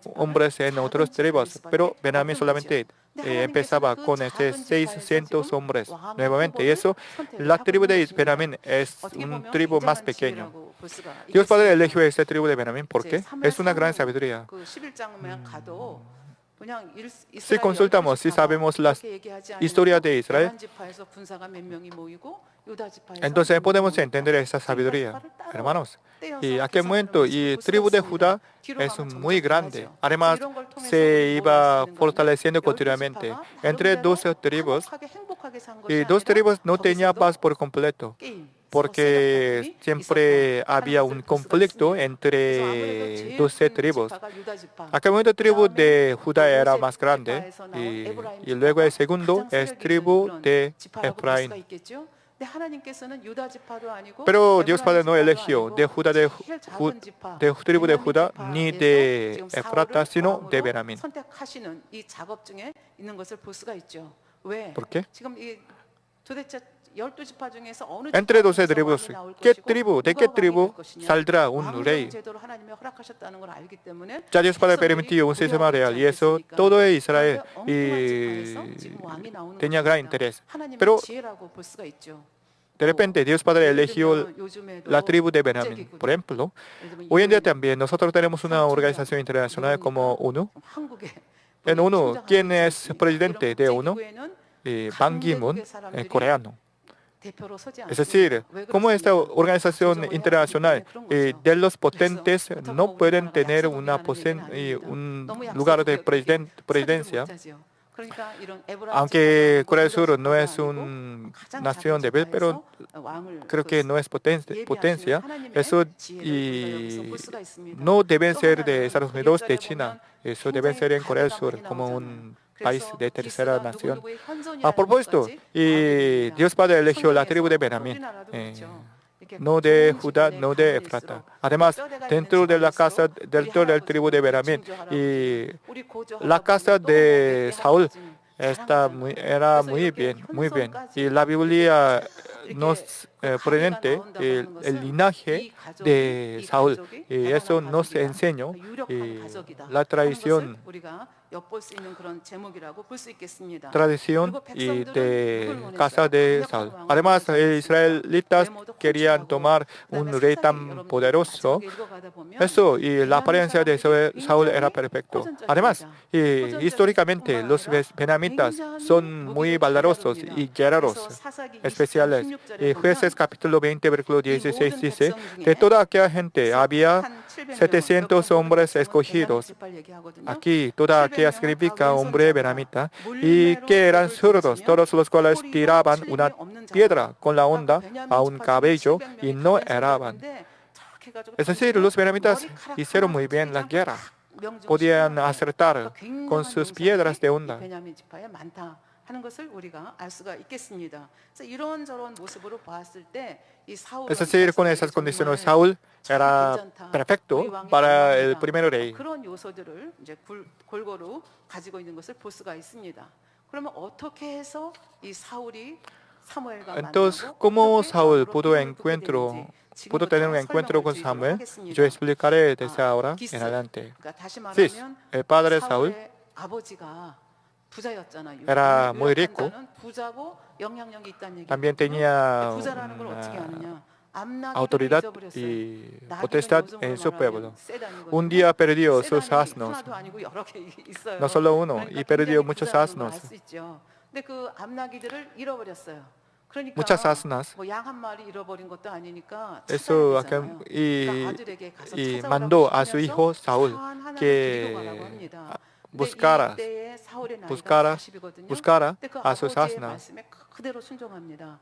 en otras tribus, pero Benjamín solamente empezaba con 600 hombres nuevamente. Y eso, la tribu de Benjamín es una tribu más pequeña. Dios Padre eligió esta tribu de Benjamín porque es una gran sabiduría. Si consultamos, si sabemos la historia de Israel, entonces podemos entender esa sabiduría, hermanos. Y a aquel momento, la tribu de Judá es muy grande. Además, se iba fortaleciendo continuamente. Entre dos tribus, y dos tribus no tenían paz por completo, porque siempre había un conflicto entre 12 tribus. Aquel momento la tribu de Judá era más grande y luego el segundo es tribu de Efraín. Pero Dios Padre no eligió de tribu de Judá ni de Efrata, sino de Benjamín. ¿Por qué? Entre 12 tribus, ¿de qué tribu saldrá un rey? Ya Dios Padre permitió un sistema real y eso todo Israel tenía gran interés. Pero de repente Dios Padre eligió la tribu de Benjamín. Por ejemplo, hoy en día también nosotros tenemos una organización internacional como ONU. En ONU, ¿quién es presidente de ONU? Ban Ki-moon, coreano. Es decir, como esta organización internacional de los potentes no pueden tener un lugar de presidencia, aunque Corea del Sur no es una nación débil, pero creo que no es potencia, eso no debe ser de Estados Unidos, de China, eso debe ser en Corea del Sur como un país de tercera nación. A propósito, Dios Padre eligió la tribu de Benjamín, no de Judá, no de Efrata. Además, dentro de la tribu de Benjamín, la casa de Saúl era muy bien, muy bien. Y la Biblia nos presenta el linaje de Saúl. Y eso nos enseña la tradición y de casa de Saúl. Además, los israelitas querían tomar un rey tan poderoso. Eso y la apariencia de Saúl era perfecto. Además, históricamente los benjamitas son muy valerosos y guerreros especiales. Y Jueces capítulo 20, versículo 16 dice, de toda aquella gente había 700 hombres escogidos. Aquí toda aquella significa hombre benjamita y que eran zurdos, todos los cuales tiraban una piedra con la honda a un cabello y no erraban. Es decir, los benjamitas hicieron muy bien la guerra. Podían acertar con sus piedras de honda. Es decir, con esas condiciones, Saúl era perfecto para el primer rey.
그러면 어떻게 해서 이 사울이 사무엘과
Entonces,
만나고
¿cómo
어떻게
Saúl
마음으로 기름을 붓게 되는지
pudo tener un
지금부터
encuentro
설명을
con
드리도록
Samuel? Yo
하겠습니다.
explicaré desde
아,
ahora en
기스,
adelante.
그러니까 다시
Cis,
말하면
el padre de Saúl,
사울의 아버지가 부자였잖아요.
era muy
유력한
rico.
자는 부자고 영향력이 있다는
También
얘기거든요.
tenía
부자라는 걸 어떻게
una
아느냐? 암나기들을
autoridad
잊어버렸어요.
y
나기는
potestad
요즘으로
en su
말하면
pueblo. Un
세단이거든요.
día perdió sus
세단이
asnos,
하나도 아니고 여러 개
no
있어요.
solo uno,
그러니까
y
굉장히
perdió muchos
부자라는 걸 알
asnos,
수 있죠. 근데 그 암나기들을 잃어버렸어요.
muchas
그러니까
asnas.
뭐 양 한 마리 잃어버린 것도 아니니까 찾아야
Eso
되잖아요. 그러니까 아들에게 가서
y
찾아오라고
mandó a su
시키면서
hijo Saúl
산 하나를 데리고 가라고
que
합니다. 근데
buscara,
이때의 사울의 나이가
buscara,
40이거든요.
buscara
근데 그
a sus
아버지의
asnas.
말씀에 그대로 순종합니다.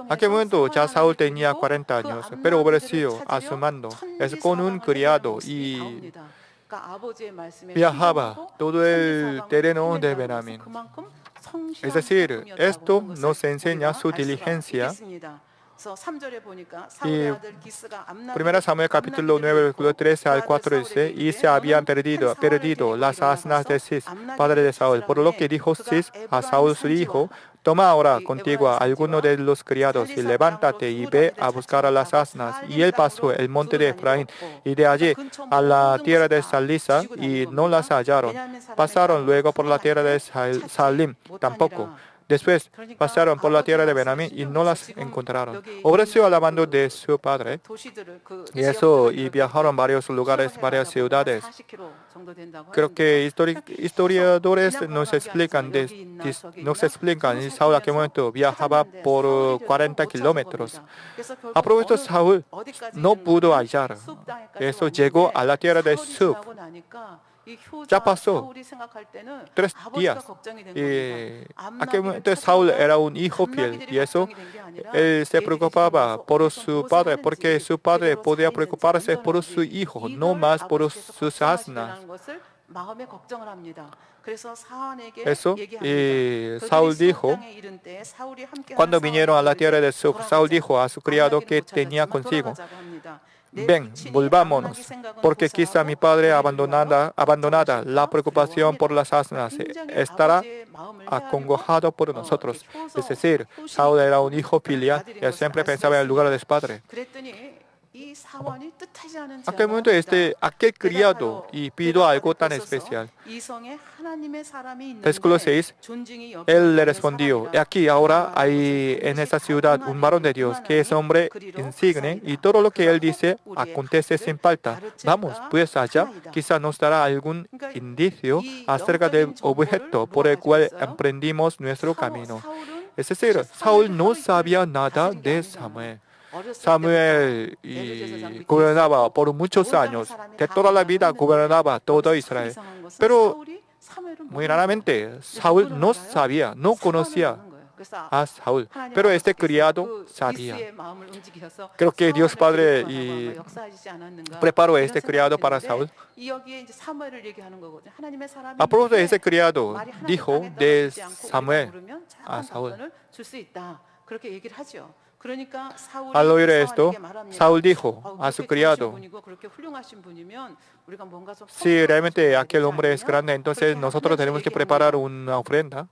Aquel
순종해서
momento
산
ya
하나를
Saúl tenía
데리고
40
그
años, pero
암나기들을
obedeció a su
찾으려
mando. Es con un
천지사방을 헤매는
criado
모습이
y
나옵니다. 그러니까 아버지의 말씀에
viajaba
순종하고
todo el
천지사방을
terreno de
헤맨다는 것은
Benjamín.
그만큼
Es
성실한
decir,
사람이었다고
esto
하는 것을
nos enseña
우리가
su
알 수가
diligencia.
있겠습니다. 그래서 3절에 보니까 사울의
Y
아들 기스가
Primera Samuel capítulo 9,
암나기들을
versículo
잃고
13
그
al
아들
4 dice,
사울에게
y
이르되
se habían
너는 큰 사활을
perdido
데리고
las asnas de
일어나가서
Cis, padre
암나기들을
de Saúl,
찾으라
por lo
하매
que dijo
그가
Cis a
에브라임
Saúl su hijo,
산지와
toma ahora
이
contigo
에브라임
a alguno
산지와
de los criados y
살리사 땅으로
levántate y
두
ve
다니를
a buscar a las
찾지
asnas. Y
살림
él pasó
땅으로
el monte
두
de
다니를
Efraín
얻고
y de
그러니까
allí
근처
a la
모든
tierra
곳을
de
다
Salisa
뒤지고 다닌
y no las
겁니다.
hallaron.
베냐민 사람의
Pasaron
땅은
luego por la
크고
tierra de
많은데 찾지
Salim tampoco.
못하니라.
Después
그러니까
pasaron por la tierra
아버지의
de
말씀에
Benjamín y no
순종해서
las
지금
encontraron.
여기
Obedeció al
있는
mando
그
de su padre.
도시들을 그
Y eso,
지역들을
y
이렇게
viajaron varios lugares,
추적을
varias
해가다 보니까
ciudades.
40km 정도 된다고
Creo
하는데요.
que
그냥 계속
historiadores
그냥
nos
걸어간 게 아니죠.
explican,
여기 있나 저기
nos
있나
explican,
서로
y Saúl a aquel
살피면서
momento viajaba
찾았는데
por
사울이려고
40
못 찾은
kilómetros.
겁니다. 그래서
A
결국
propósito, Saúl
어디까지
no
이른가
pudo
하면
hallar.
숲 땅에까지
Eso llegó
왔는데
a la tierra de
사흘이
Suf.
지나고 나니까 이
Ya
효자
pasó
사울이 생각할 때는
3
아버지가
días.
걱정이 된 겁니다.
Y aquel
암나기를
momento Saúl
찾아오라.
era un hijo fiel
암나기들이
y eso
걱정이 된 게 아니라
él se
얘들이 지금
preocupaba
와서
por
어디서
su
무엇을
padre, porque
하는지
su padre
제대로
podía
잘 있는지
preocuparse por su
안전한지
hijo, no
이걸
más por
아버지께서
sus asnas.
걱정하시더라는 것을 마음에 걱정을 합니다. 그래서 사안에게
Eso,
얘기합니다.
y
그들이
Saúl
숲
dijo,
땅에 이른 때에 사울이 함께하는
cuando vinieron a
사원에게
la tierra
이르되
de Suf, Saúl
돌아가자.
dijo a su criado
암나기를
que
못
tenía
찾았지만
consigo,
돌아가자고 합니다. 내
ven,
부친이 암나기
volvámonos,
생각은
porque quizá mi
고사하고
padre
우리를 위하여
abandonada la
걱정하실까
preocupación por
두려워합니다.
las asnas,
굉장히
estará
아버지의 마음을 헤아리고
acongojado por
이렇게
nosotros. Es decir,
효심이
Saúl era un
깊은
hijo
그런
filial
아들인
y
것을
siempre
알 수가
pensaba en el lugar de
있습니다.
su padre.
그랬더니 이 사원이 뜻하지 않은
Aquel
제안을
momento
합니다.
aquel criado
대답하여
y pidió algo tan
보소서
especial.
이 성에 하나님의 사람이
Versículo
있는데
6,
존중이
él le
여김을 받는
respondió, he
사람이라.
aquí
그가
ahora
말한 것은
hay en
반드시
esta
다
ciudad un varón de Dios que es hombre
그리로
insigne y
가사이다.
todo lo que
그가
él
혹
dice
우리의
acontece
가시를
sin falta. Vamos
가르칠까
pues allá,
하나이다.
quizá nos dará algún
그러니까
indicio
이
acerca del
영적인 정보를
objeto por
누가
el
가지고
cual
있어요?
emprendimos nuestro camino.
사울은
Es
사실
decir, Saúl
사무엘이
no
하루 이틀
sabía nada
다스린 게
de
아니잖아요.
Samuel.
어렸을 때부터
Samuel
대제사장
y
밑에
gobernaba
있었고
por muchos
온 땅의
años.
사람이
De
다
toda la
안다고
vida
했는데
gobernaba todo
여기서 참
Israel.
이상한 것은
Pero
사울이 사무엘을
muy
모르는 거예요.
raramente
근데
Saúl
누구는
no
알아요?
sabía, no
사원은
conocía
아는 거예요. 그래서
a Saúl.
하나님
Pero este
아버지께서
criado
그
sabía.
기스의 마음을 움직여서
Creo que Dios
사원을 데리고
Padre
가라고 아마 역사하시지 않았는가
preparó
이런
este
생각이
criado para
드는데
Saúl.
이 여기에 이제 사무엘을 얘기하는 거거든요. 하나님의 사람이
A propósito, ese
있는데
criado
말이 하나님
dijo
땅에
de
떨어지지 않고 우리가
Samuel
물으면
a
정확한
Saúl.
답변을 줄 수 있다. 그렇게 얘기를 하죠. 그러니까 사울이
Al oír esto,
사원에게 말합니다.
Saúl dijo a su
그렇게 좋으신
criado,
분이고 그렇게 훌륭하신 분이면 우리가 뭔가 좀
si
선물을
realmente
가져가야
aquel
되지
hombre es
않느냐?
grande, entonces
그렇게
nosotros
하면서
tenemos que preparar
얘기합니다.
una ofrenda.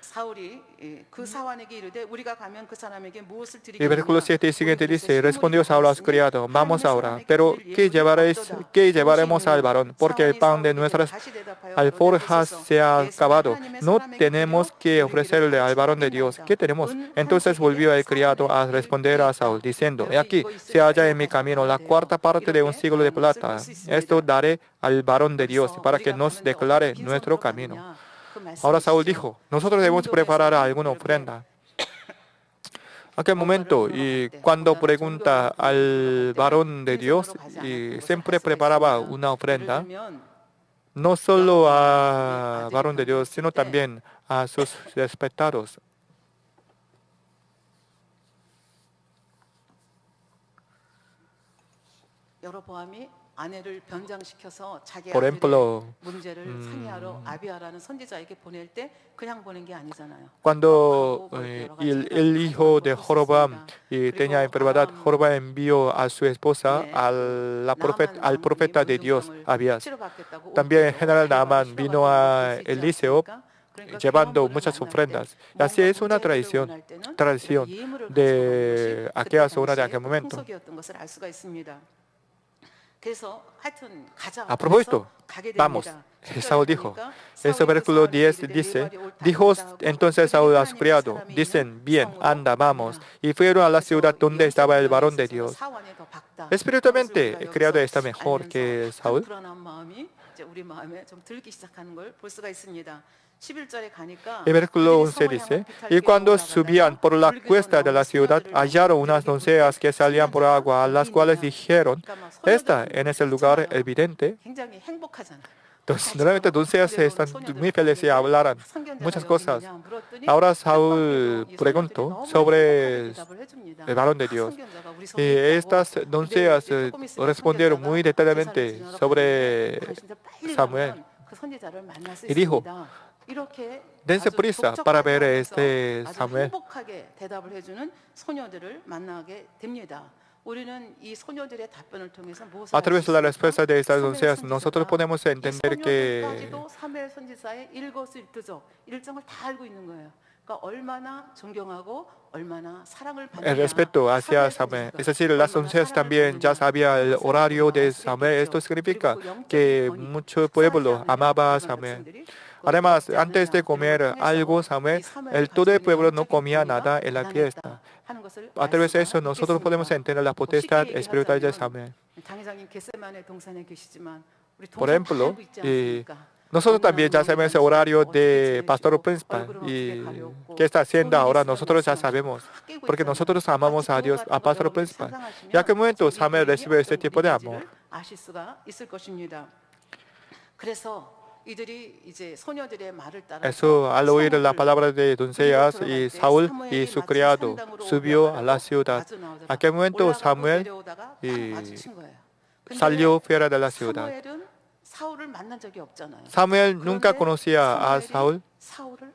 사울이 그 사원에게 이르되 우리가 가면 그 사람에게 무엇을
Y el versículo
드리겠느냐
7 y siguiente
우리 그릇에
dice,
식물이
respondió Saúl a su
남았으니
criado, vamos
하나님의
ahora,
사람에게
pero
드릴 예물이 없도다.
¿qué
무엇이
llevaremos al
있느냐
varón? Porque el
사원이
pan de
사울에게
nuestras
다시 대답하여
alforjas
보소서
se ha
내 손에
acabado.
하나님의
No
사람에게 드려
tenemos que
우리 길을
ofrecerle al varón de Dios.
가르치라
¿Qué tenemos?
은 한
Entonces volvió
세겔에
el criado a
4분의 1
responder a Saúl,
있다.
diciendo, he
여기
aquí,
이거
se
있으니까
halla
이거
en mi camino
가져가면
la
돼요.
cuarta parte de un
이렇게
siglo de
말하는 것을 볼
plata.
수
Esto
있습니다.
daré al varón de Dios
여기서
para que
우리가
nos
가는데 어떻게
declare nuestro
빈손으로
camino.
가느냐 그
Ahora Saúl
말씀이시죠.
dijo, nosotros debemos preparar
중동에서는
alguna
이렇게
ofrenda. Aquel
뭔가를
momento,
물으러
y
갈 때,
cuando
보다
pregunta
존경하는 분들을 물으러 갈
al
때는
varón de Dios,
빈손으로 가지 않았던
y
것을
siempre
알 수가
preparaba
있습니다.
una
예를
ofrenda,
들면
no solo
여러분이
a
아들이
varón de Dios,
병들었을
sino
때
también a sus respetados.
여로보암이 아내를 변장시켜서 자기
Por
아들의
ejemplo,
문제를 상의하러 아비아라는 선지자에게 보낼 때 그냥 보낸 게 아니잖아요.
cuando
뭐 여러
el,
가지가
el hijo de
가져간 것도
Jorobam
있습니다.
tenía
그리고
enfermedad,
아람
Jorobam envió a su esposa
네,
al
나만 왕이
profeta de Dios,
문둥병을
Abías.
치료받겠다고 올
También el
때도
general
데려가서
Naamán vino
치료받은 것을 볼
a
수 있지
Eliseo
않습니까?
llevando muchas ofrendas. Y así es una tradición de aquella zona de aquel momento. A propósito, vamos, Saúl dijo, ese versículo 10 dice, dijo entonces Saúl a su criado, dicen, bien, anda, vamos. Y fueron a la ciudad donde estaba el varón de Dios. Espiritualmente, el criado está mejor que Saúl. El versículo 11 dice, y cuando subían por la cuesta de la ciudad, hallaron unas doncellas que salían por agua, a las cuales dijeron, esta en ese lugar evidente. Entonces, normalmente doncellas están muy felices y hablarán muchas cosas. Ahora Saúl preguntó sobre el varón de Dios. Y estas doncellas respondieron muy detalladamente sobre Samuel. Y dijo, dense prisa para ver este Samuel. A través de la respuesta de estas doncellas, nosotros podemos entender que el respeto hacia Samuel, es decir, las doncellas también ya sabían el horario de Samuel. Esto significa que mucho pueblo amaba a Samuel. Además, antes de comer algo, Samuel, todo el pueblo no comía nada en la fiesta. A través de eso, nosotros podemos entender la potestad espiritual de Samuel. Por ejemplo, nosotros también ya sabemos el horario de pastor principal y qué está haciendo ahora. Nosotros ya sabemos, porque nosotros amamos a Dios, a pastor principal. Y a qué momento Samuel recibe este tipo de amor. Eso, al oír la palabra de doncellas, y Saúl y su criado subió a la ciudad. A qué momento Samuel salió fuera de la ciudad. Samuel nunca conocía a Saúl,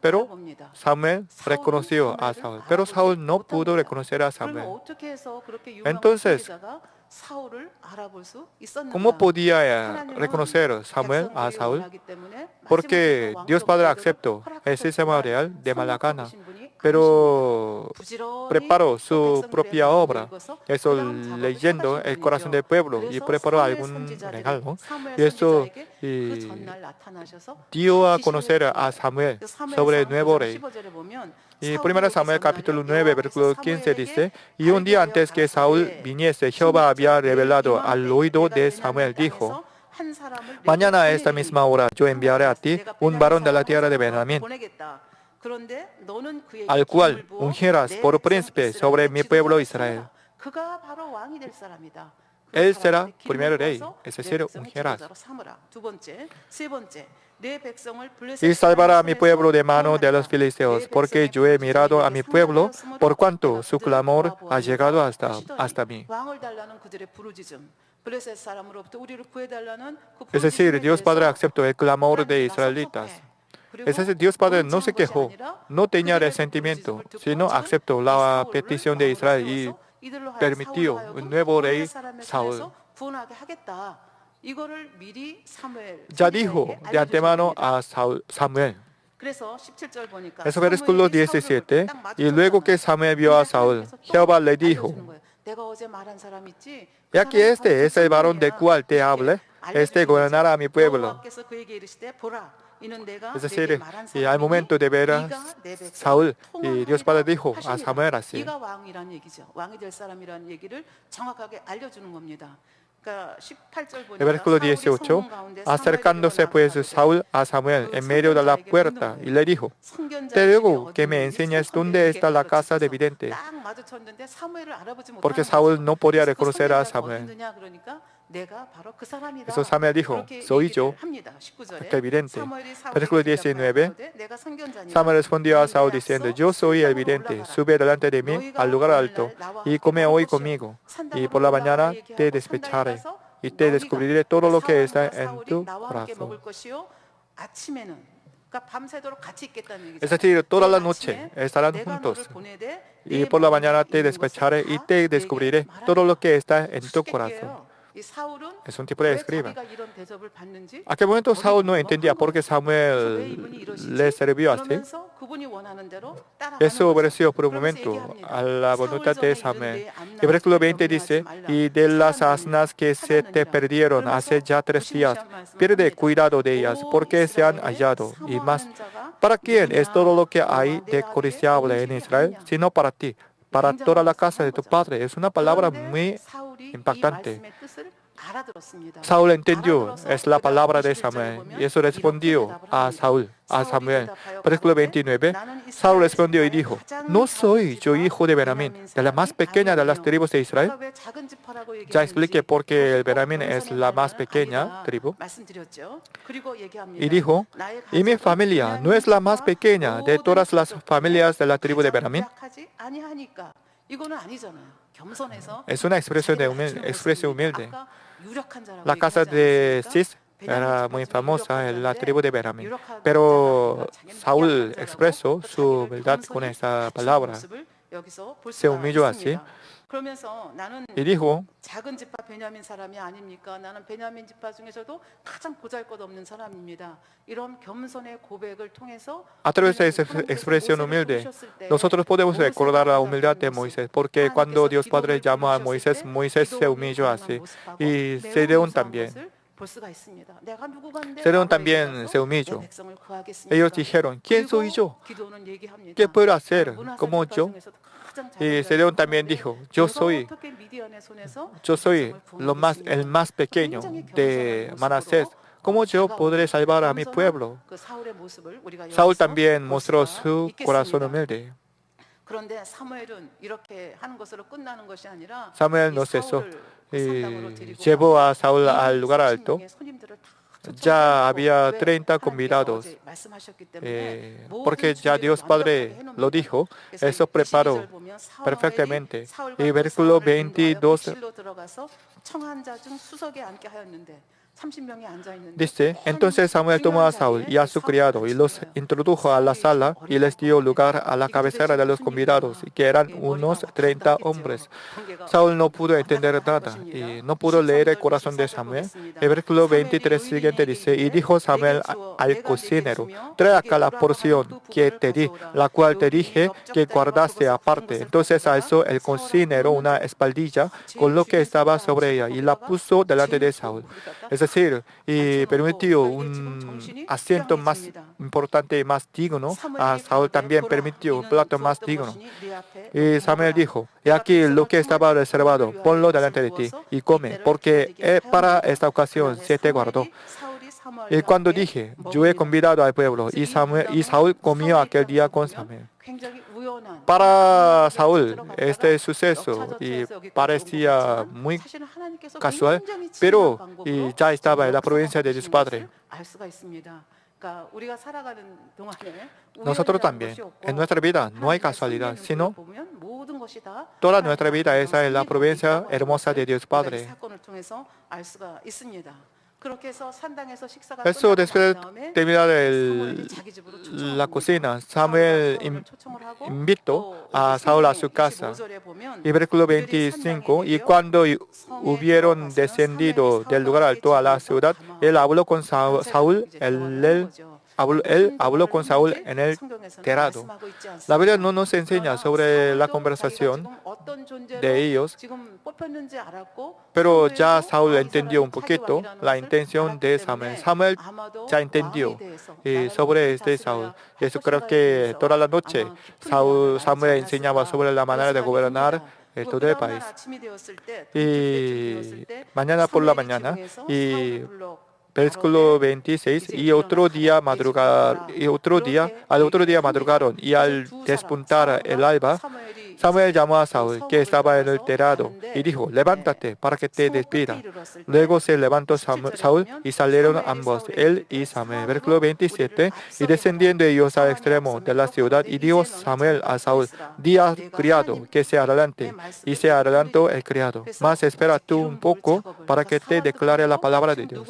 pero Samuel reconoció a Saúl. Pero Saúl no pudo reconocer a Samuel. Entonces, ¿cómo podía reconocer Samuel a Saúl? Porque Dios Padre aceptó el sistema real de mala gana, pero preparó su propia obra. Eso leyendo el corazón del pueblo y preparó algún regalo. Y eso dio a conocer a Samuel sobre el nuevo rey. Y 1 Samuel capítulo 9, versículo 15 dice, y un día antes que Saúl viniese, Jehová había revelado al oído de Samuel, dijo, mañana a esta misma hora yo enviaré a ti un varón de la tierra de Benjamín, al cual ungirás por príncipe sobre mi pueblo Israel. Él será primer rey, es decir, ungirás. Y salvará a mi pueblo de mano de los filisteos, porque yo he mirado a mi pueblo, por cuanto su clamor ha llegado hasta mí. Es decir, Dios Padre aceptó el clamor de israelitas. Es decir, Dios Padre no se quejó, no tenía resentimiento, sino aceptó la petición de Israel y permitió un nuevo rey, Saúl. Ya dijo de antemano a Samuel. Eso versículo 17. Y luego que Samuel vio a Saúl, Jehová le dijo, y aquí este es el varón del cual te hablé, este gobernará a mi pueblo. Es decir, y al momento de ver a Saúl, y Dios Padre dijo a Samuel así. El versículo 18, acercándose pues Saúl a Samuel en medio de la puerta y le dijo, te ruego que me enseñes dónde está la casa de vidente, porque Saúl no podía reconocer a Samuel. Eso Samuel dijo, soy yo, el vidente. Versículo 19, Samuel respondió a Saúl diciendo, yo soy el vidente, sube delante de mí al lugar alto y come hoy conmigo, y por la mañana te despecharé y te descubriré todo lo que está en tu corazón. Es decir, toda la noche estarán juntos, y por la mañana te despecharé y te descubriré todo lo que está en tu corazón. Es un tipo de escriba. ¿A qué momento Saúl no entendía por qué Samuel le sirvió así? Eso obedeció por un momento a la voluntad de Samuel. Y versículo 20 dice, y de las asnas que se te perdieron hace ya 3 días, pierde cuidado de ellas, porque se han hallado. Y más, ¿para quién es todo lo que hay de codiciable en Israel, sino para ti? Para toda la casa de tu padre. Es una palabra muy impactante. Saúl entendió, es la palabra de Samuel, y eso respondió a Samuel. Versículo 29, Saúl respondió y dijo, ¿no soy yo hijo de Benjamín, de la más pequeña de las tribus de Israel? Ya expliqué por qué el Benjamín es la más pequeña tribu. Y dijo, ¿y mi familia no es la más pequeña de todas las familias de la tribu de Benjamín? Es una expresión humilde. La casa de Cis era muy famosa en la tribu de Benjamín, pero Saúl expresó su humildad con esa palabra. Se humilló así y dijo, a través de esa expresión humilde, nosotros podemos recordar la humildad de Moisés, porque cuando Dios Padre llamó a Moisés, Moisés se humilló así. Y Gedeón también. Gedeón también se humilló. Ellos dijeron, ¿quién soy yo? ¿Qué puedo hacer como yo? Y Gedeón también dijo, yo soy el más pequeño de Manasés. ¿Cómo yo podré salvar a mi pueblo? Saúl también mostró su corazón humilde. Samuel no cesó y llevó a Saúl al lugar alto. Ya había 30 convidados, porque ya Dios Padre lo dijo, eso preparó perfectamente. Y versículo 22 dice, entonces Samuel tomó a Saúl y a su criado y los introdujo a la sala y les dio lugar a la cabecera de los convidados, que eran unos 30 hombres. Saúl no pudo entender nada y no pudo leer el corazón de Samuel. El versículo 23 siguiente dice, y dijo Samuel al cocinero, trae acá la porción que te di, la cual te dije que guardaste aparte. Entonces alzó el cocinero una espaldilla con lo que estaba sobre ella y la puso delante de Saúl. Es decir, y permitió un asiento más importante y más digno. A Saúl también permitió un plato más digno. Y Samuel dijo, y aquí lo que estaba reservado, ponlo delante de ti y come, porque para esta ocasión se te guardó. Y cuando dije, yo he convidado al pueblo, y Saúl comió aquel día con Samuel. Para Saúl, este suceso parecía muy casual, pero ya estaba en la provincia de Dios Padre. Nosotros también, en nuestra vida no hay casualidad, sino toda nuestra vida es en la provincia hermosa de Dios Padre. Eso después de terminar la cocina, Samuel invitó a Saúl a su casa. Y versículo 25, y cuando hubieron descendido del lugar alto a la ciudad, él habló con Saúl, él habló con Saúl en el terrado. La Biblia no nos enseña sobre la conversación de ellos, pero ya Saúl entendió un poquito la intención de Samuel. Samuel ya entendió sobre Saúl. Y eso creo que toda la noche Samuel enseñaba sobre la manera de gobernar todo el país. Y mañana por la mañana, versículo 26, al otro día madrugaron, y al despuntar el alba, Samuel llamó a Saúl, que estaba en el terrado, y dijo, levántate para que te despida. Luego se levantó Saúl y salieron ambos, él y Samuel. Versículo 27, y descendiendo ellos al extremo de la ciudad, y dijo Samuel a Saúl, di al criado que se adelante, y se adelantó el criado. Mas espera tú un poco para que te declare la palabra de Dios.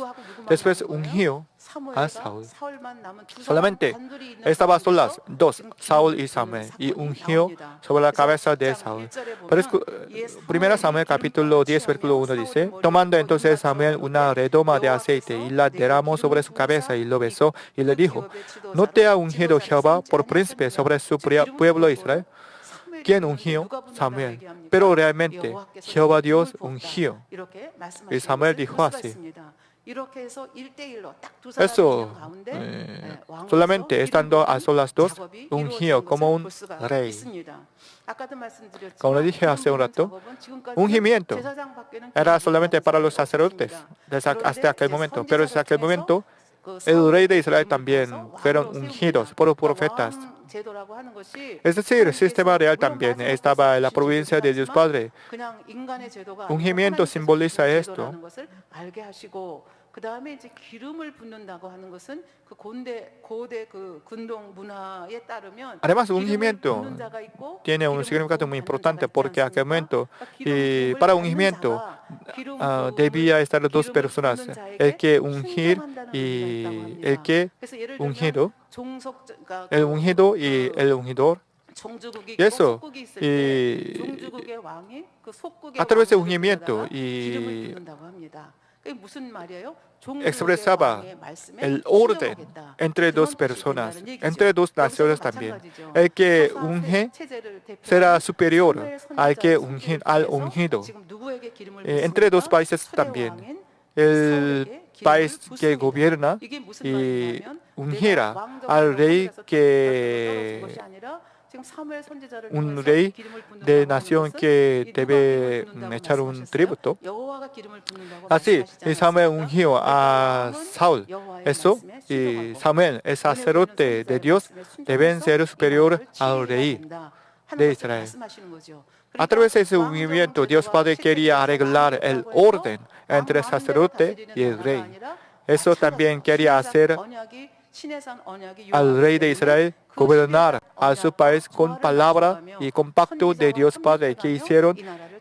Después ungió a Saúl. Solamente estaban solas dos, Saúl y Samuel, y ungió sobre la cabeza de Saúl. Pero 1 Samuel capítulo 10, versículo 1 dice, tomando entonces Samuel una redoma de aceite y la derramó sobre su cabeza y lo besó y le dijo, ¿no te ha ungido Jehová por príncipe sobre su pueblo Israel? ¿Quién ungió? Samuel. Pero realmente Jehová Dios ungió. Y Samuel dijo así. Eso, solamente estando a solas dos, ungió como un rey. Como le dije hace un rato, ungimiento era solamente para los sacerdotes hasta aquel momento. Pero desde aquel momento, el rey de Israel también fueron ungidos por los profetas. Es decir, el sistema real también estaba en la providencia de Dios Padre. Ungimiento simboliza esto. Además, ungimiento tiene un significado muy importante porque en aquel momento, y para ungimiento, debía estar dos personas, el que ungir y el que ungido, el ungido y el ungidor. Y eso, a través del ungimiento, expresaba el orden entre dos personas, entre dos naciones también. El que unge será superior al que al ungido. Entre dos países también. El país que gobierna y ungirá al rey un rey de nación que debe echar un tributo. Así, Samuel ungió a Saúl. Eso, y Samuel, el sacerdote de Dios, debe ser superior al rey de Israel. A través de ese ungimiento, Dios Padre quería arreglar el orden entre el sacerdote y el rey. Eso también quería hacer al rey de Israel gobernar a su país con palabra y con pacto de Dios Padre que hicieron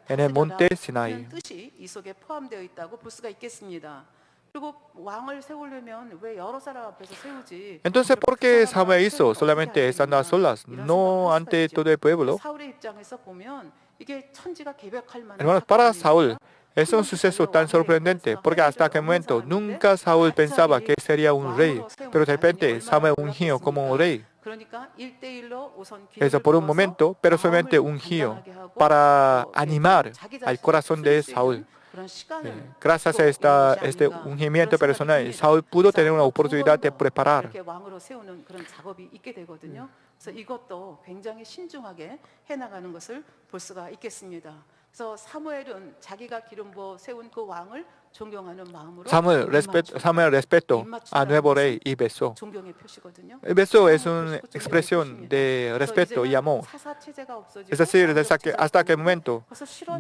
en el monte Sinaí. Entonces, ¿por qué Samuel hizo solamente estando a solas, no ante todo el pueblo? Hermanos, para Saúl es un suceso tan sorprendente porque hasta aquel momento nunca Saúl pensaba que sería un rey, pero de repente Samuel ungió como un rey. Eso por un momento, pero solamente ungió para animar al corazón de Saúl. Gracias a este ungimiento personal, Saúl pudo tener una oportunidad de preparar. Samuel respetó al nuevo rey y besó. El beso es una expresión de respeto y amor. Es decir, hasta aquel momento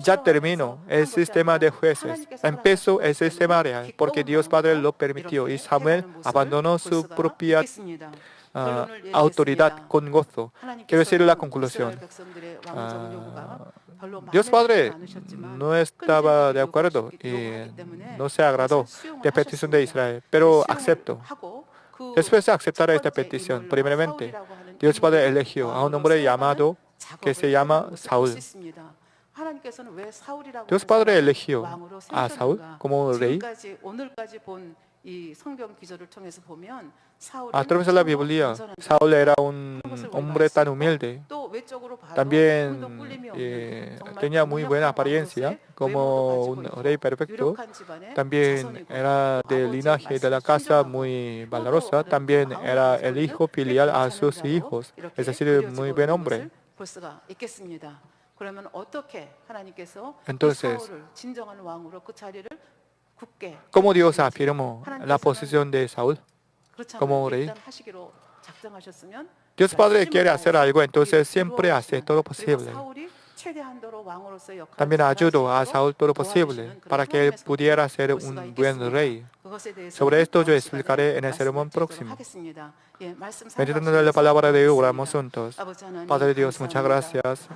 ya terminó el sistema de jueces. Empezó el sistema real porque Dios Padre lo permitió y Samuel abandonó su propia autoridad con gozo. Quiero decir la conclusión. Dios Padre no estaba de acuerdo y no se agradó de la petición de Israel, pero aceptó. Después de aceptar esta petición, primeramente, Dios Padre eligió a un hombre llamado que se llama Saúl. Dios Padre eligió a Saúl como rey. A través de la Biblia, Saúl era un hombre tan humilde. También tenía muy buena apariencia como un rey perfecto. También era del linaje de la casa muy valerosa. También era el hijo filial a sus hijos. Es decir, muy buen hombre. Entonces, ¿cómo Dios afirmó la posición de Saúl como rey? Dios Padre quiere hacer algo, entonces siempre hace todo lo posible. También ayudó a Saúl todo lo posible para que él pudiera ser un buen rey. Sobre esto yo explicaré en el sermón próximo. Meditando en la palabra de Dios, oramos juntos. Padre Dios, muchas gracias.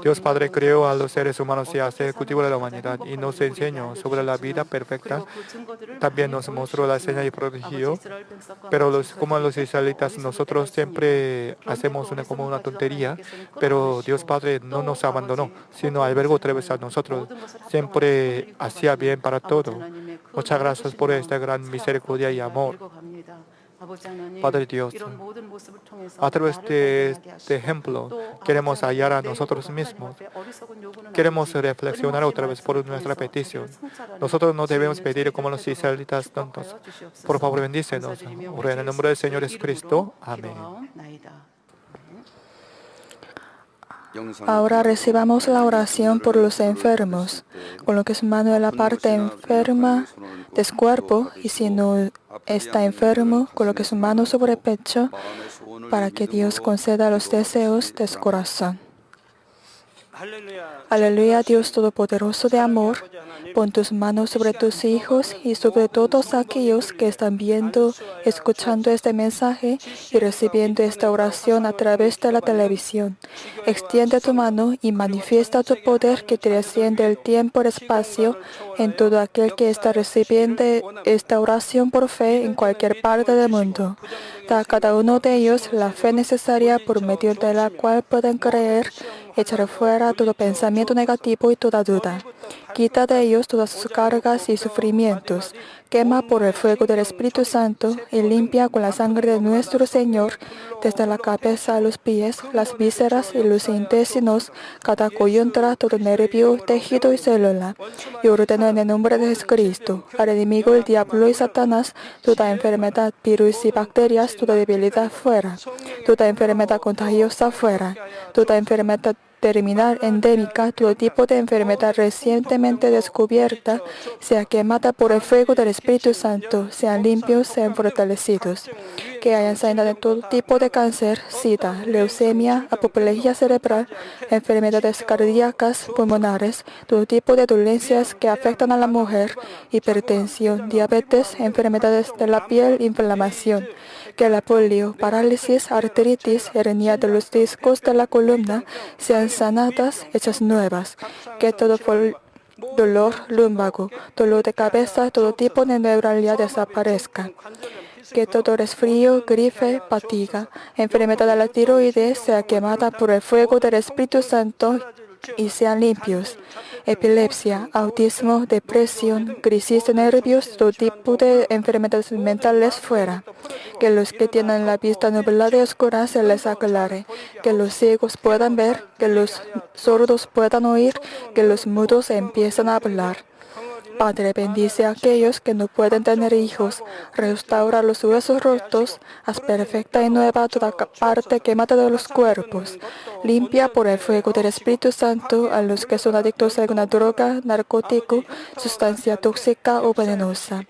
Dios Padre creó a los seres humanos y hace ejecutivo de la humanidad y nos enseñó sobre la vida perfecta. También nos mostró la señal y prodigio. Pero como los israelitas, nosotros siempre hacemos como una tontería, pero Dios Padre no nos abandonó, sino albergó otra vez a nosotros. Siempre hacía bien para todo. Muchas gracias por esta gran misericordia y amor. Padre Dios, a través de este ejemplo, queremos hallar a nosotros mismos. Queremos reflexionar otra vez por nuestra petición. Nosotros no debemos pedir como los israelitas tontos. Por favor, bendícenos. Ora en el nombre del Señor Jesucristo. Amén.
Ahora recibamos la oración por los enfermos, coloque su mano en la parte enferma de su cuerpo y si no está enfermo, coloque su mano sobre el pecho para que Dios conceda los deseos de su corazón. Aleluya, Dios Todopoderoso de amor, pon tus manos sobre tus hijos y sobre todos aquellos que están viendo, escuchando este mensaje y recibiendo esta oración a través de la televisión. Extiende tu mano y manifiesta tu poder que trasciende el tiempo y el espacio en todo aquel que está recibiendo esta oración por fe en cualquier parte del mundo. Da a cada uno de ellos la fe necesaria por medio de la cual pueden creer, echar fuera todo pensamiento negativo y toda duda. Quita de ellos todas sus cargas y sufrimientos. Quema por el fuego del Espíritu Santo y limpia con la sangre de nuestro Señor, desde la cabeza a los pies, las vísceras y los intestinos, cada coyuntura, todo nervio, tejido y célula. Y ordeno en el nombre de Jesucristo al enemigo, el diablo y Satanás, toda enfermedad, virus y bacterias, toda debilidad fuera, toda enfermedad contagiosa fuera, toda enfermedad terminal, endémica, todo tipo de enfermedad recientemente descubierta, sea quemada por el fuego del Espíritu Santo, sean limpios, sean fortalecidos. Que hayan sanidad de todo tipo de cáncer, sida, leucemia, apoplejía cerebral, enfermedades cardíacas, pulmonares, todo tipo de dolencias que afectan a la mujer, hipertensión, diabetes, enfermedades de la piel, inflamación. Que la polio, parálisis, artritis, hernia de los discos de la columna sean sanadas, hechas nuevas. Que todo dolor lumbago, dolor de cabeza, todo tipo de neuralgia desaparezca. Que todo resfrío, gripe, fatiga, enfermedad de la tiroides sea quemada por el fuego del Espíritu Santo y sean limpios. Epilepsia, autismo, depresión, crisis de nervios, todo tipo de enfermedades mentales fuera. Que los que tienen la vista nublada y oscura se les aclare. Que los ciegos puedan ver, que los sordos puedan oír, que los mudos empiecen a hablar. Padre, bendice a aquellos que no pueden tener hijos, restaura los huesos rotos, haz perfecta y nueva toda parte quemada de los cuerpos, limpia por el fuego del Espíritu Santo a los que son adictos a alguna droga, narcótico, sustancia tóxica o venenosa.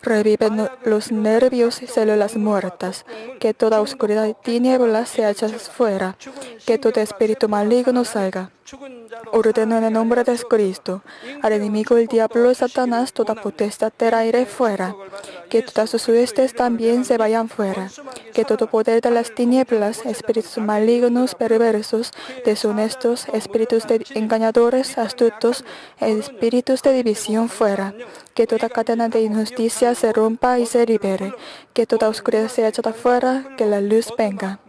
Revive los nervios y células muertas, que toda oscuridad y tinieblas sea echada fuera, que todo espíritu maligno salga. Ordeno en el nombre de Cristo al enemigo, el diablo y Satanás, toda potestad del aire fuera. Que todas sus huestes también se vayan fuera. Que todo poder de las tinieblas, espíritus malignos, perversos, deshonestos, espíritus engañadores, astutos, espíritus de división fuera. Que toda cadena de injusticia se rompa y se libere. Que toda oscuridad sea echada fuera, que la luz venga.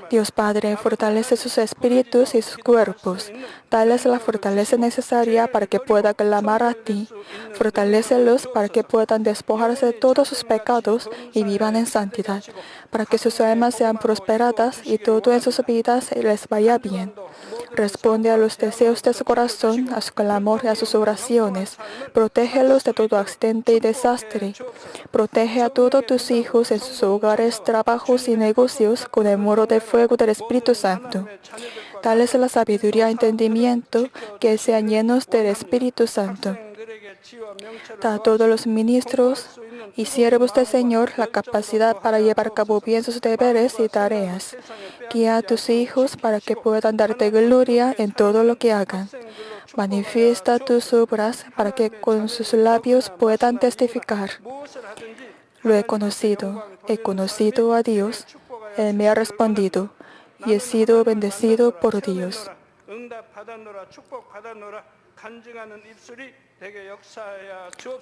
Dios Padre, fortalece sus espíritus y sus cuerpos. Dales la fortaleza necesaria para que puedan clamar a ti. Fortalécelos para que puedan despojarse de todos sus pecados y vivan en santidad. Para que sus almas sean prosperadas y todo en sus vidas les vaya bien. Responde a los deseos de su corazón, a su clamor y a sus oraciones. Protégelos de todo accidente y desastre. Protege a todos tus hijos en sus hogares, trabajos y negocios con el muro de fuego del Espíritu Santo. Dales la sabiduría y entendimiento, que sean llenos del Espíritu Santo. Da a todos los ministros y siervos del Señor la capacidad para llevar a cabo bien sus deberes y tareas. Guía a tus hijos para que puedan darte gloria en todo lo que hagan. Manifiesta tus obras para que con sus labios puedan testificar. Lo he conocido a Dios. Él me ha respondido y he sido bendecido por Dios.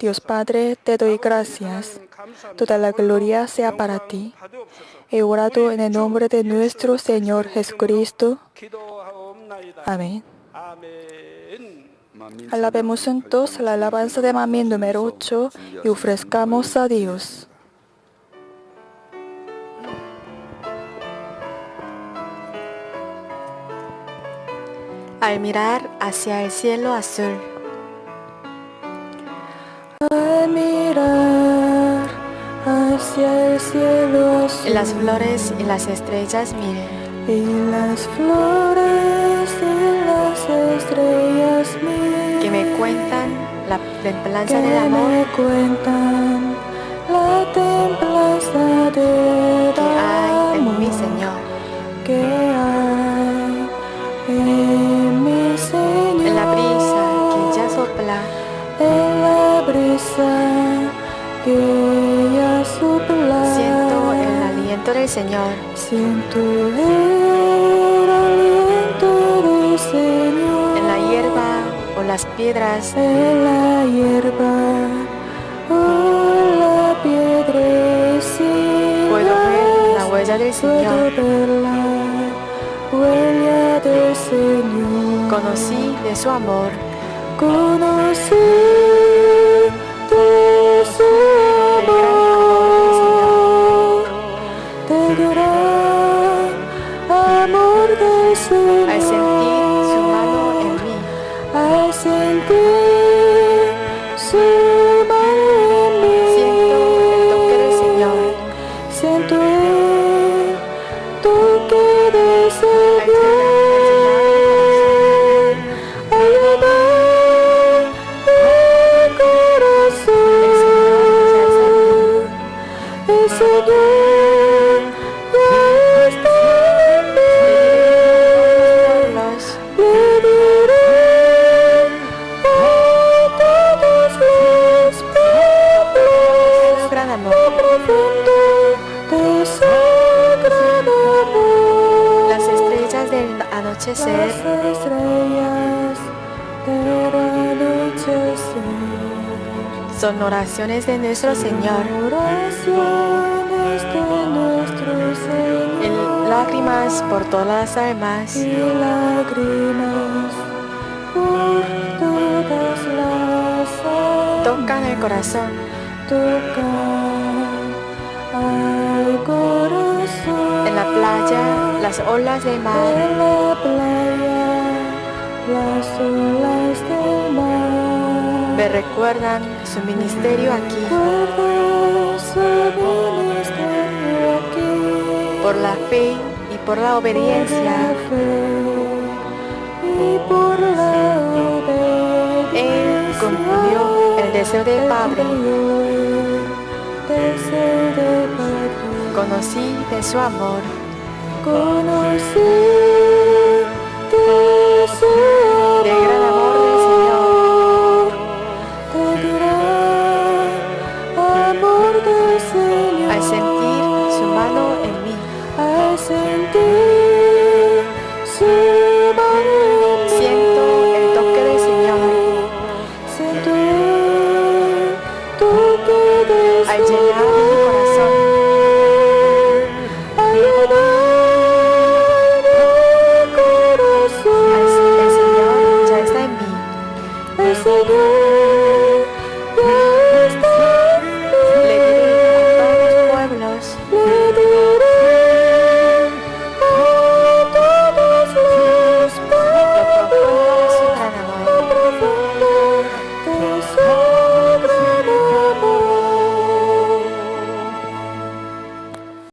Dios Padre, te doy gracias. Toda la gloria sea para ti. He orado en el nombre de nuestro Señor Jesucristo. Amén. Alabemos juntos la alabanza de Mamín número 8 y ofrezcamos a Dios.
Al mirar hacia el cielo azul.
Al mirar hacia el cielo azul.
Y las flores y las estrellas miren.
Y las flores y las estrellas miren.
Que me cuentan la templanza del amor.
Que me cuentan la templanza del
que hay en
amor.
mi Señor.
Que hay en mi Señor.
En la brisa que ya sopla.
En la brisa que ya sopla.
Siento el aliento del Señor.
Siento el aliento del Señor.
En la hierba o las piedras.
En la hierba o la piedra. Sí,
puedo ver la huella del Señor.
Puedo ver la huella del Señor.
Conocí de su amor.
Conocí de su amor, del gran amor del Señor.
Al sentir su mano en mí.
Al sentir su mano en mí.
Siento el toque del Señor.
Siento el toque del Señor.
Las estrellas del anochecer.
Las estrellas del anochecer.
Son oraciones de nuestro Señor.
Oraciones de nuestro Señor.
En lágrimas por todas las almas.
Y lágrimas por todas las almas.
Tocan el corazón.
Tocan al corazón.
En la playa, las olas del mar.
En la playa, las olas del mar.
Me recuerdan su ministerio aquí.
Recuerdo su ministerio aquí.
Por la fe y por la obediencia.
Por la fe y por la obediencia.
Él cumplió el deseo del Padre. Conocí de su amor.
Conocí de su amor.
Del gran amor del Señor.
Del gran amor del Señor.
Al sentir su mano en mí.
Al sentir su mano en mí.
Siento el toque del Señor.
Siento el toque del
Al
Señor.
llenar